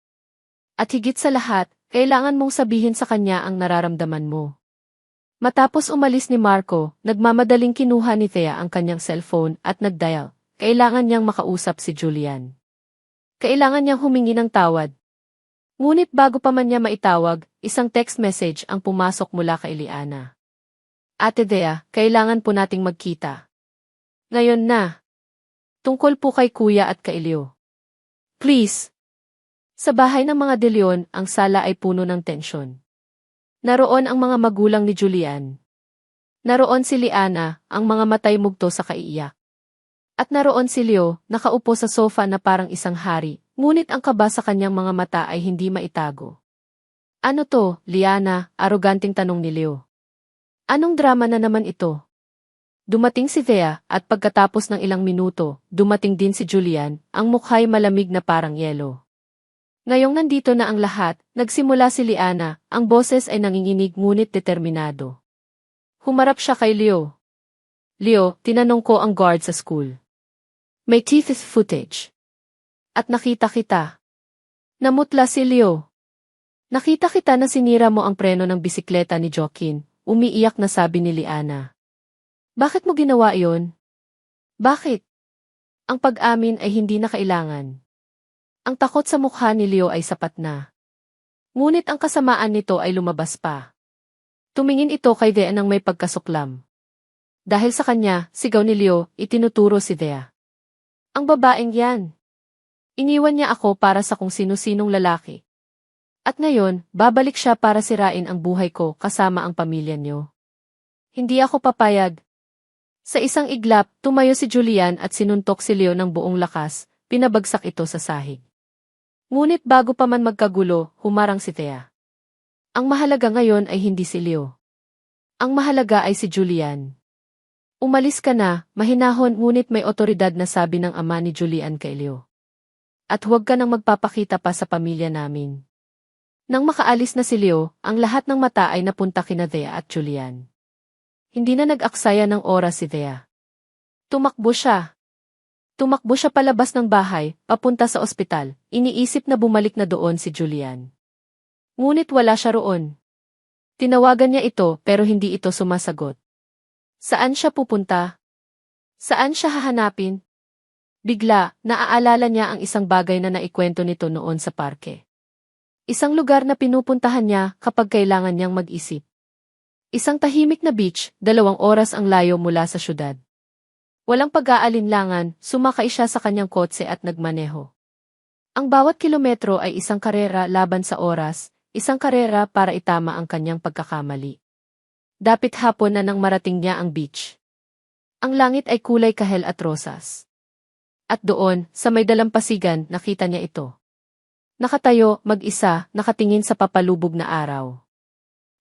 At higit sa lahat, Kailangan mong sabihin sa kanya ang nararamdaman mo. Matapos umalis ni Marco, nagmamadaling kinuha ni Thea ang kanyang cellphone at nagdial. Kailangan niyang makausap si Julian. Kailangan niyang humingi ng tawad. Ngunit bago pa man niya maitawag, isang text message ang pumasok mula kay Liana. Ate Thea, kailangan po nating magkita. Ngayon na. Tungkol po kay Kuya at kay Leo. Please. Sa bahay ng mga De Leon, ang sala ay puno ng tensyon. Naroon ang mga magulang ni Julian. Naroon si Liana, ang mga matay mugto sa kaiiyak. At naroon si Leo, nakaupo sa sofa na parang isang hari, ngunit ang kaba sa kanyang mga mata ay hindi maitago. Ano to, Liana? Aroganting tanong ni Leo. Anong drama na naman ito? Dumating si Thea, at pagkatapos ng ilang minuto, dumating din si Julian, ang mukha'y malamig na parang yelo. Ngayong nandito na ang lahat, nagsimula si Liana, ang boses ay nanginginig ngunit determinado. Humarap siya kay Leo. Leo, tinanong ko ang guard sa school. May teeth footage. At nakita kita. Namutla si Leo. Nakita kita na sinira mo ang preno ng bisikleta ni Joaquin, umiiyak na sabi ni Liana. Bakit mo ginawa iyon? Bakit? Ang pag-amin ay hindi na kailangan. Ang takot sa mukha ni Leo ay sapat na. Ngunit ang kasamaan nito ay lumabas pa. Tumingin ito kay Thea nang may pagkasuklam. Dahil sa kanya, sigaw ni Leo, itinuturo si Thea. Ang babaeng yan. Iniwan niya ako para sa kung sino-sinong lalaki. At ngayon, babalik siya para sirain ang buhay ko kasama ang pamilya niyo. Hindi ako papayag. Sa isang iglap, tumayo si Julian at sinuntok si Leo ng buong lakas, pinabagsak ito sa sahig. Ngunit bago pa man magkagulo, humarang si Thea. Ang mahalaga ngayon ay hindi si Leo. Ang mahalaga ay si Julian. Umalis ka na, mahinahon ngunit may otoridad na sabi ng ama ni Julian kay Leo. At huwag ka nang magpapakita pa sa pamilya namin. Nang makaalis na si Leo, ang lahat ng mata ay napunta kina Thea at Julian. Hindi na nag-aksaya ng oras si Thea. Tumakbo siya. Tumakbo siya palabas ng bahay, papunta sa ospital, iniisip na bumalik na doon si Julian. Ngunit wala siya roon. Tinawagan niya ito pero hindi ito sumasagot. Saan siya pupunta? Saan siya hahanapin? Bigla, naaalala niya ang isang bagay na naikwento nito noon sa parke. Isang lugar na pinupuntahan niya kapag kailangan niyang mag-isip. Isang tahimik na beach, 2 oras ang layo mula sa syudad. Walang pag-aalinlangan, sumakay siya sa kanyang kotse at nagmaneho. Ang bawat kilometro ay isang karera laban sa oras, isang karera para itama ang kanyang pagkakamali. Dapit hapon na nang marating niya ang beach. Ang langit ay kulay kahel at rosas. At doon, sa may dalampasigan, nakita niya ito. Nakatayo, mag-isa, nakatingin sa papalubog na araw.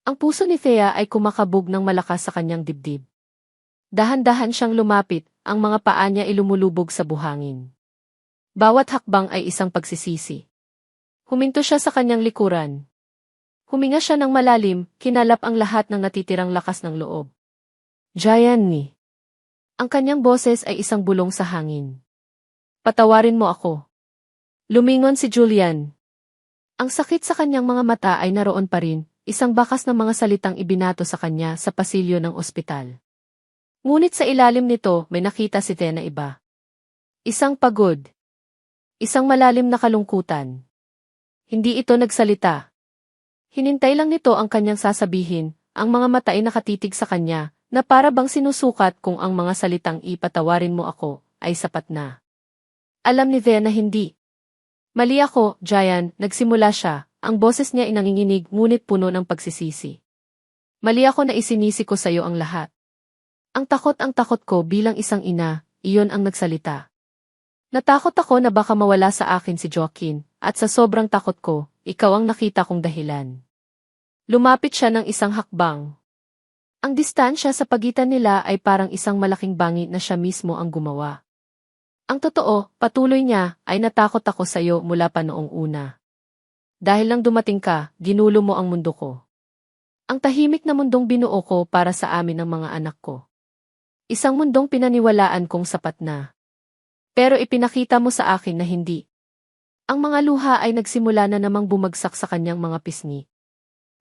Ang puso ni Thea ay kumakabog ng malakas sa kanyang dibdib. Dahan-dahan siyang lumapit, ang mga paa niya ay lumulubog sa buhangin. Bawat hakbang ay isang pagsisisi. Huminto siya sa kanyang likuran. Huminga siya ng malalim, kinalap ang lahat ng natitirang lakas ng loob. Jayan ni. Ang kanyang boses ay isang bulong sa hangin. Patawarin mo ako. Lumingon si Julian. Ang sakit sa kanyang mga mata ay naroon pa rin, isang bakas ng mga salitang ibinato sa kanya sa pasilyo ng ospital. Ngunit sa ilalim nito, may nakita si Thea na iba. Isang pagod. Isang malalim na kalungkutan. Hindi ito nagsalita. Hinintay lang nito ang kanyang sasabihin, ang mga mata ay nakatitig sa kanya, na para bang sinusukat kung ang mga salitang ipatawarin mo ako, ay sapat na. Alam ni Thea na hindi. Mali ako, Jayan, nagsimula siya, ang boses niya ay nanginginig ngunit puno ng pagsisisi. Mali ako na isinisi ko sa iyo ang lahat. Ang takot ko bilang isang ina, iyon ang nagsalita. Natakot ako na baka mawala sa akin si Joaquin, at sa sobrang takot ko, ikaw ang nakita kong dahilan. Lumapit siya ng isang hakbang. Ang distansya sa pagitan nila ay parang isang malaking bangi na siya mismo ang gumawa. Ang totoo, patuloy niya, ay natakot ako sa iyo mula pa noong una. Dahil lang dumating ka, ginulo mo ang mundo ko. Ang tahimik na mundong binuo ko para sa amin ng mga anak ko. Isang mundong pinaniwalaan kong sapat na. Pero ipinakita mo sa akin na hindi. Ang mga luha ay nagsimula na namang bumagsak sa kanyang mga pisngi.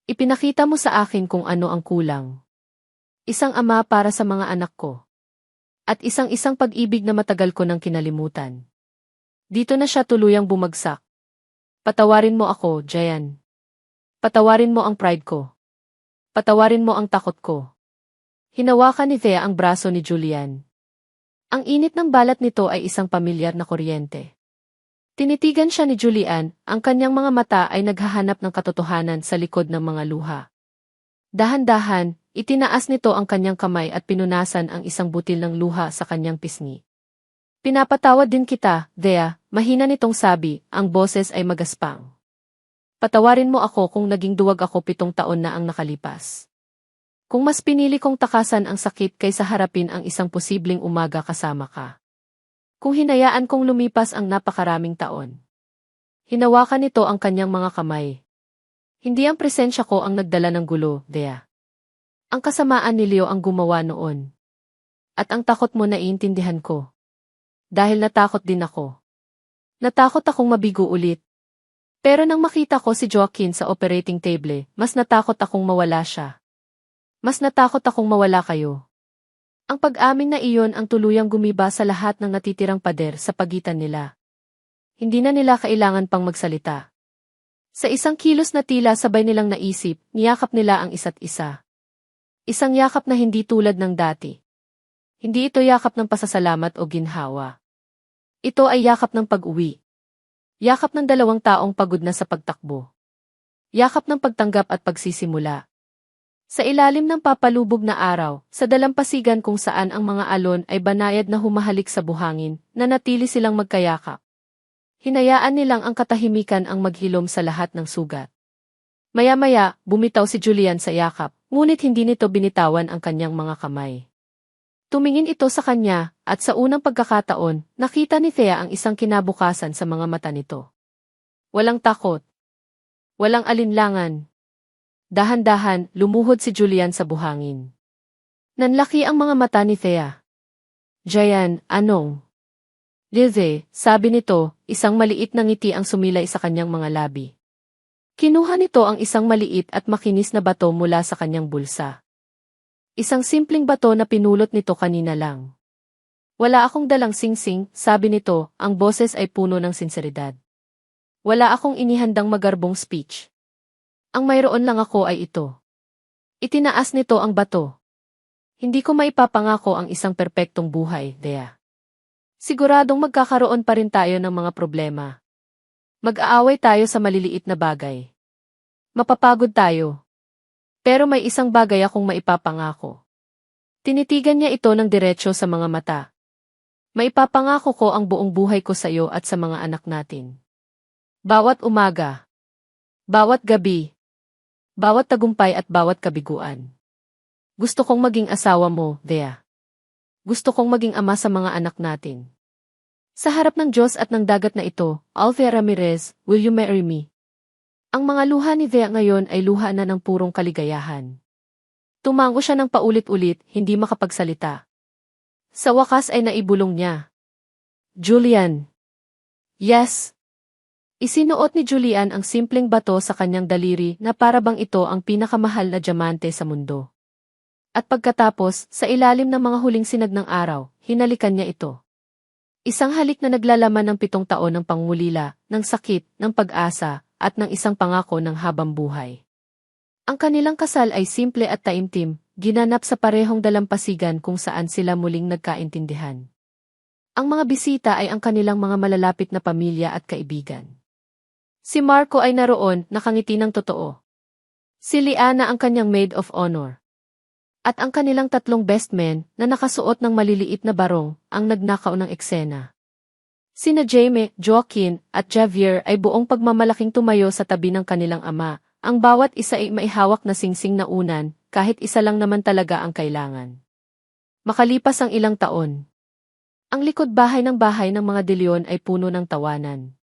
Ipinakita mo sa akin kung ano ang kulang. Isang ama para sa mga anak ko. At isang-isang pag-ibig na matagal ko nang kinalimutan. Dito na siya tuluyang bumagsak. Patawarin mo ako, Jayan. Patawarin mo ang pride ko. Patawarin mo ang takot ko. Hinawakan ni Thea ang braso ni Julian. Ang init ng balat nito ay isang pamilyar na kuryente. Tinitigan siya ni Julian, ang kanyang mga mata ay naghahanap ng katotohanan sa likod ng mga luha. Dahan-dahan, itinaas nito ang kanyang kamay at pinunasan ang isang butil ng luha sa kanyang pisngi. Pinapatawad din kita, Thea, mahina nitong sabi, ang boses ay magaspang. Patawarin mo ako kung naging duwag ako 7 taon na ang nakalipas. Kung mas pinili kong takasan ang sakit kaysa harapin ang isang posibleng umaga kasama ka. Kung hinayaan kong lumipas ang napakaraming taon. Hinawakan nito ang kanyang mga kamay. Hindi ang presensya ko ang nagdala ng gulo, Thea. Ang kasamaan ni Leo ang gumawa noon. At ang takot mo naiintindihan ko. Dahil natakot din ako. Natakot akong mabigo ulit. Pero nang makita ko si Joaquin sa operating table, mas natakot akong mawala siya. Mas natakot akong mawala kayo. Ang pag-amin na iyon ang tuluyang gumiba sa lahat ng natitirang pader sa pagitan nila. Hindi na nila kailangan pang magsalita. Sa isang kilos na tila sabay nilang naisip, niyakap nila ang isa't isa. Isang yakap na hindi tulad ng dati. Hindi ito yakap ng pasasalamat o ginhawa. Ito ay yakap ng pag-uwi. Yakap ng 2 taong pagod na sa pagtakbo. Yakap ng pagtanggap at pagsisimula. Sa ilalim ng papalubog na araw, sa dalampasigan kung saan ang mga alon ay banayad na humahalik sa buhangin, nanatili silang magkayakap. Hinayaan nilang ang katahimikan ang maghilom sa lahat ng sugat. Maya-maya, bumitaw si Julian sa yakap, ngunit hindi nito binitawan ang kanyang mga kamay. Tumingin ito sa kanya, at sa unang pagkakataon, nakita ni Thea ang isang kinabukasan sa mga mata nito. Walang takot. Walang alinlangan. Dahan-dahan, lumuhod si Julian sa buhangin. Nanlaki ang mga mata ni Thea. Jayan, anong? Lizzie, sabi nito, isang maliit na ngiti ang sumilay sa kanyang mga labi. Kinuha nito ang isang maliit at makinis na bato mula sa kanyang bulsa. Isang simpleng bato na pinulot nito kanina lang. Wala akong dalang singsing, sabi nito, ang boses ay puno ng sinseridad. Wala akong inihandang magarbong speech. Ang mayroon lang ako ay ito. Itinaas nito ang bato. Hindi ko maipapangako ang isang perpektong buhay, Thea. Siguradong magkakaroon pa rin tayo ng mga problema. Mag-aaway tayo sa maliliit na bagay. Mapapagod tayo. Pero may isang bagay akong maipapangako. Tinitigan niya ito ng diretsyo sa mga mata. Maipapangako ko ang buong buhay ko sa iyo at sa mga anak natin. Bawat umaga. Bawat gabi. Bawat tagumpay at bawat kabiguan. Gusto kong maging asawa mo, Thea. Gusto kong maging ama sa mga anak natin. Sa harap ng Diyos at ng dagat na ito, Althea Ramirez, will you marry me? Ang mga luha ni Thea ngayon ay luha na ng purong kaligayahan. Tumango siya ng paulit-ulit, hindi makapagsalita. Sa wakas ay naibulong niya. Julian. Yes. Isinuot ni Julian ang simpleng bato sa kanyang daliri na para bang ito ang pinakamahal na diamante sa mundo. At pagkatapos, sa ilalim ng mga huling sinag ng araw, hinalikan niya ito. Isang halik na naglalaman ng 7 taon ng pangulila, ng sakit, ng pag-asa, at ng isang pangako ng habang buhay. Ang kanilang kasal ay simple at taimtim, ginanap sa parehong dalampasigan kung saan sila muling nagkaintindihan. Ang mga bisita ay ang kanilang mga malalapit na pamilya at kaibigan. Si Marco ay naroon, nakangiti ng totoo. Si Liana ang kanyang maid of honor. At ang kanilang 3 best men na nakasuot ng maliliit na barong ang nagnakaw ng eksena. Sina Jaime, Joaquin, at Javier ay buong pagmamalaking tumayo sa tabi ng kanilang ama, ang bawat isa ay maihawak na singsing na unan, kahit isa lang naman talaga ang kailangan. Makalipas ang ilang taon. Ang likod bahay ng mga De Leon ay puno ng tawanan.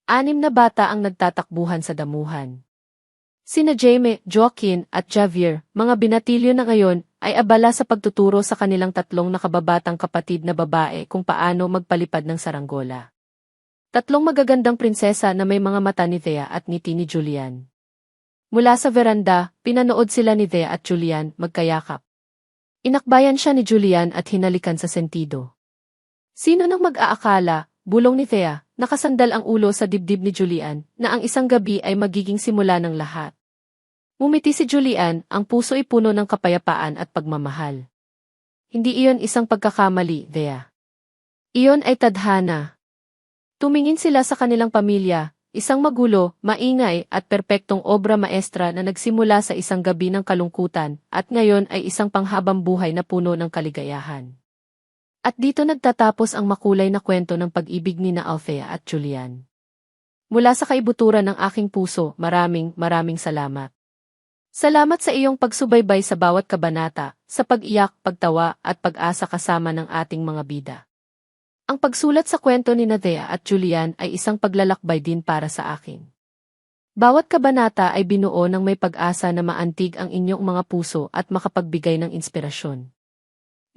6 na bata ang nagtatakbuhan sa damuhan. Sina Jaime, Joaquin, at Javier, mga binatilyo na ngayon, ay abala sa pagtuturo sa kanilang 3 nakababatang kapatid na babae kung paano magpalipad ng saranggola. Tatlong magagandang prinsesa na may mga mata ni Thea at ngiti ni Julian. Mula sa veranda, pinanood sila ni Thea at Julian magkayakap. Inakbayan siya ni Julian at hinalikan sa sentido. Sino nang mag-aakala, bulong ni Thea, nakasandal ang ulo sa dibdib ni Julian, na ang isang gabi ay magiging simula ng lahat. Ngumiti si Julian, ang puso ay puno ng kapayapaan at pagmamahal. Hindi iyon isang pagkakamali, Thea. Iyon ay tadhana. Tumingin sila sa kanilang pamilya, isang magulo, maingay at perpektong obra maestra na nagsimula sa isang gabi ng kalungkutan at ngayon ay isang panghabang buhay na puno ng kaligayahan. At dito nagtatapos ang makulay na kwento ng pag-ibig ni Althea at Julian. Mula sa kaibuturan ng aking puso, maraming salamat. Salamat sa iyong pagsubaybay sa bawat kabanata, sa pag-iyak, pagtawa at pag-asa kasama ng ating mga bida. Ang pagsulat sa kwento ni Thea at Julian ay isang paglalakbay din para sa akin. Bawat kabanata ay binuo ng may pag-asa na maantig ang inyong mga puso at makapagbigay ng inspirasyon.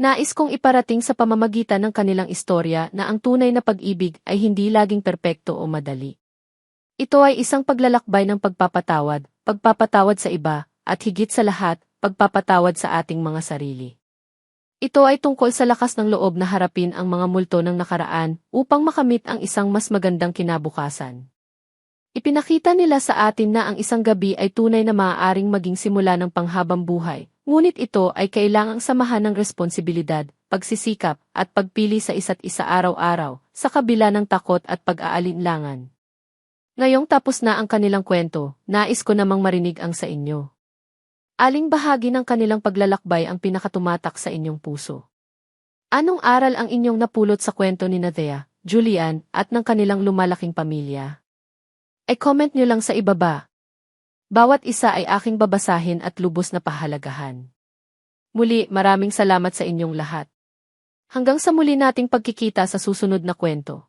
Nais kong iparating sa pamamagitan ng kanilang istorya na ang tunay na pag-ibig ay hindi laging perpekto o madali. Ito ay isang paglalakbay ng pagpapatawad sa iba, at higit sa lahat, pagpapatawad sa ating mga sarili. Ito ay tungkol sa lakas ng loob na harapin ang mga multo ng nakaraan upang makamit ang isang mas magandang kinabukasan. Ipinakita nila sa atin na ang isang gabi ay tunay na maaaring maging simula ng panghabang buhay, ngunit ito ay kailangang samahan ng responsibilidad, pagsisikap, at pagpili sa isa't isa araw-araw, sa kabila ng takot at pag-aalinlangan. Ngayong tapos na ang kanilang kwento, nais ko namang marinig ang sa inyo. Aling bahagi ng kanilang paglalakbay ang pinakatumatak sa inyong puso? Anong aral ang inyong napulot sa kwento ni Thea, Julian, at ng kanilang lumalaking pamilya? I-comment nyo lang sa ibaba. Bawat isa ay aking babasahin at lubos na pahalagahan. Muli, maraming salamat sa inyong lahat. Hanggang sa muli nating pagkikita sa susunod na kwento.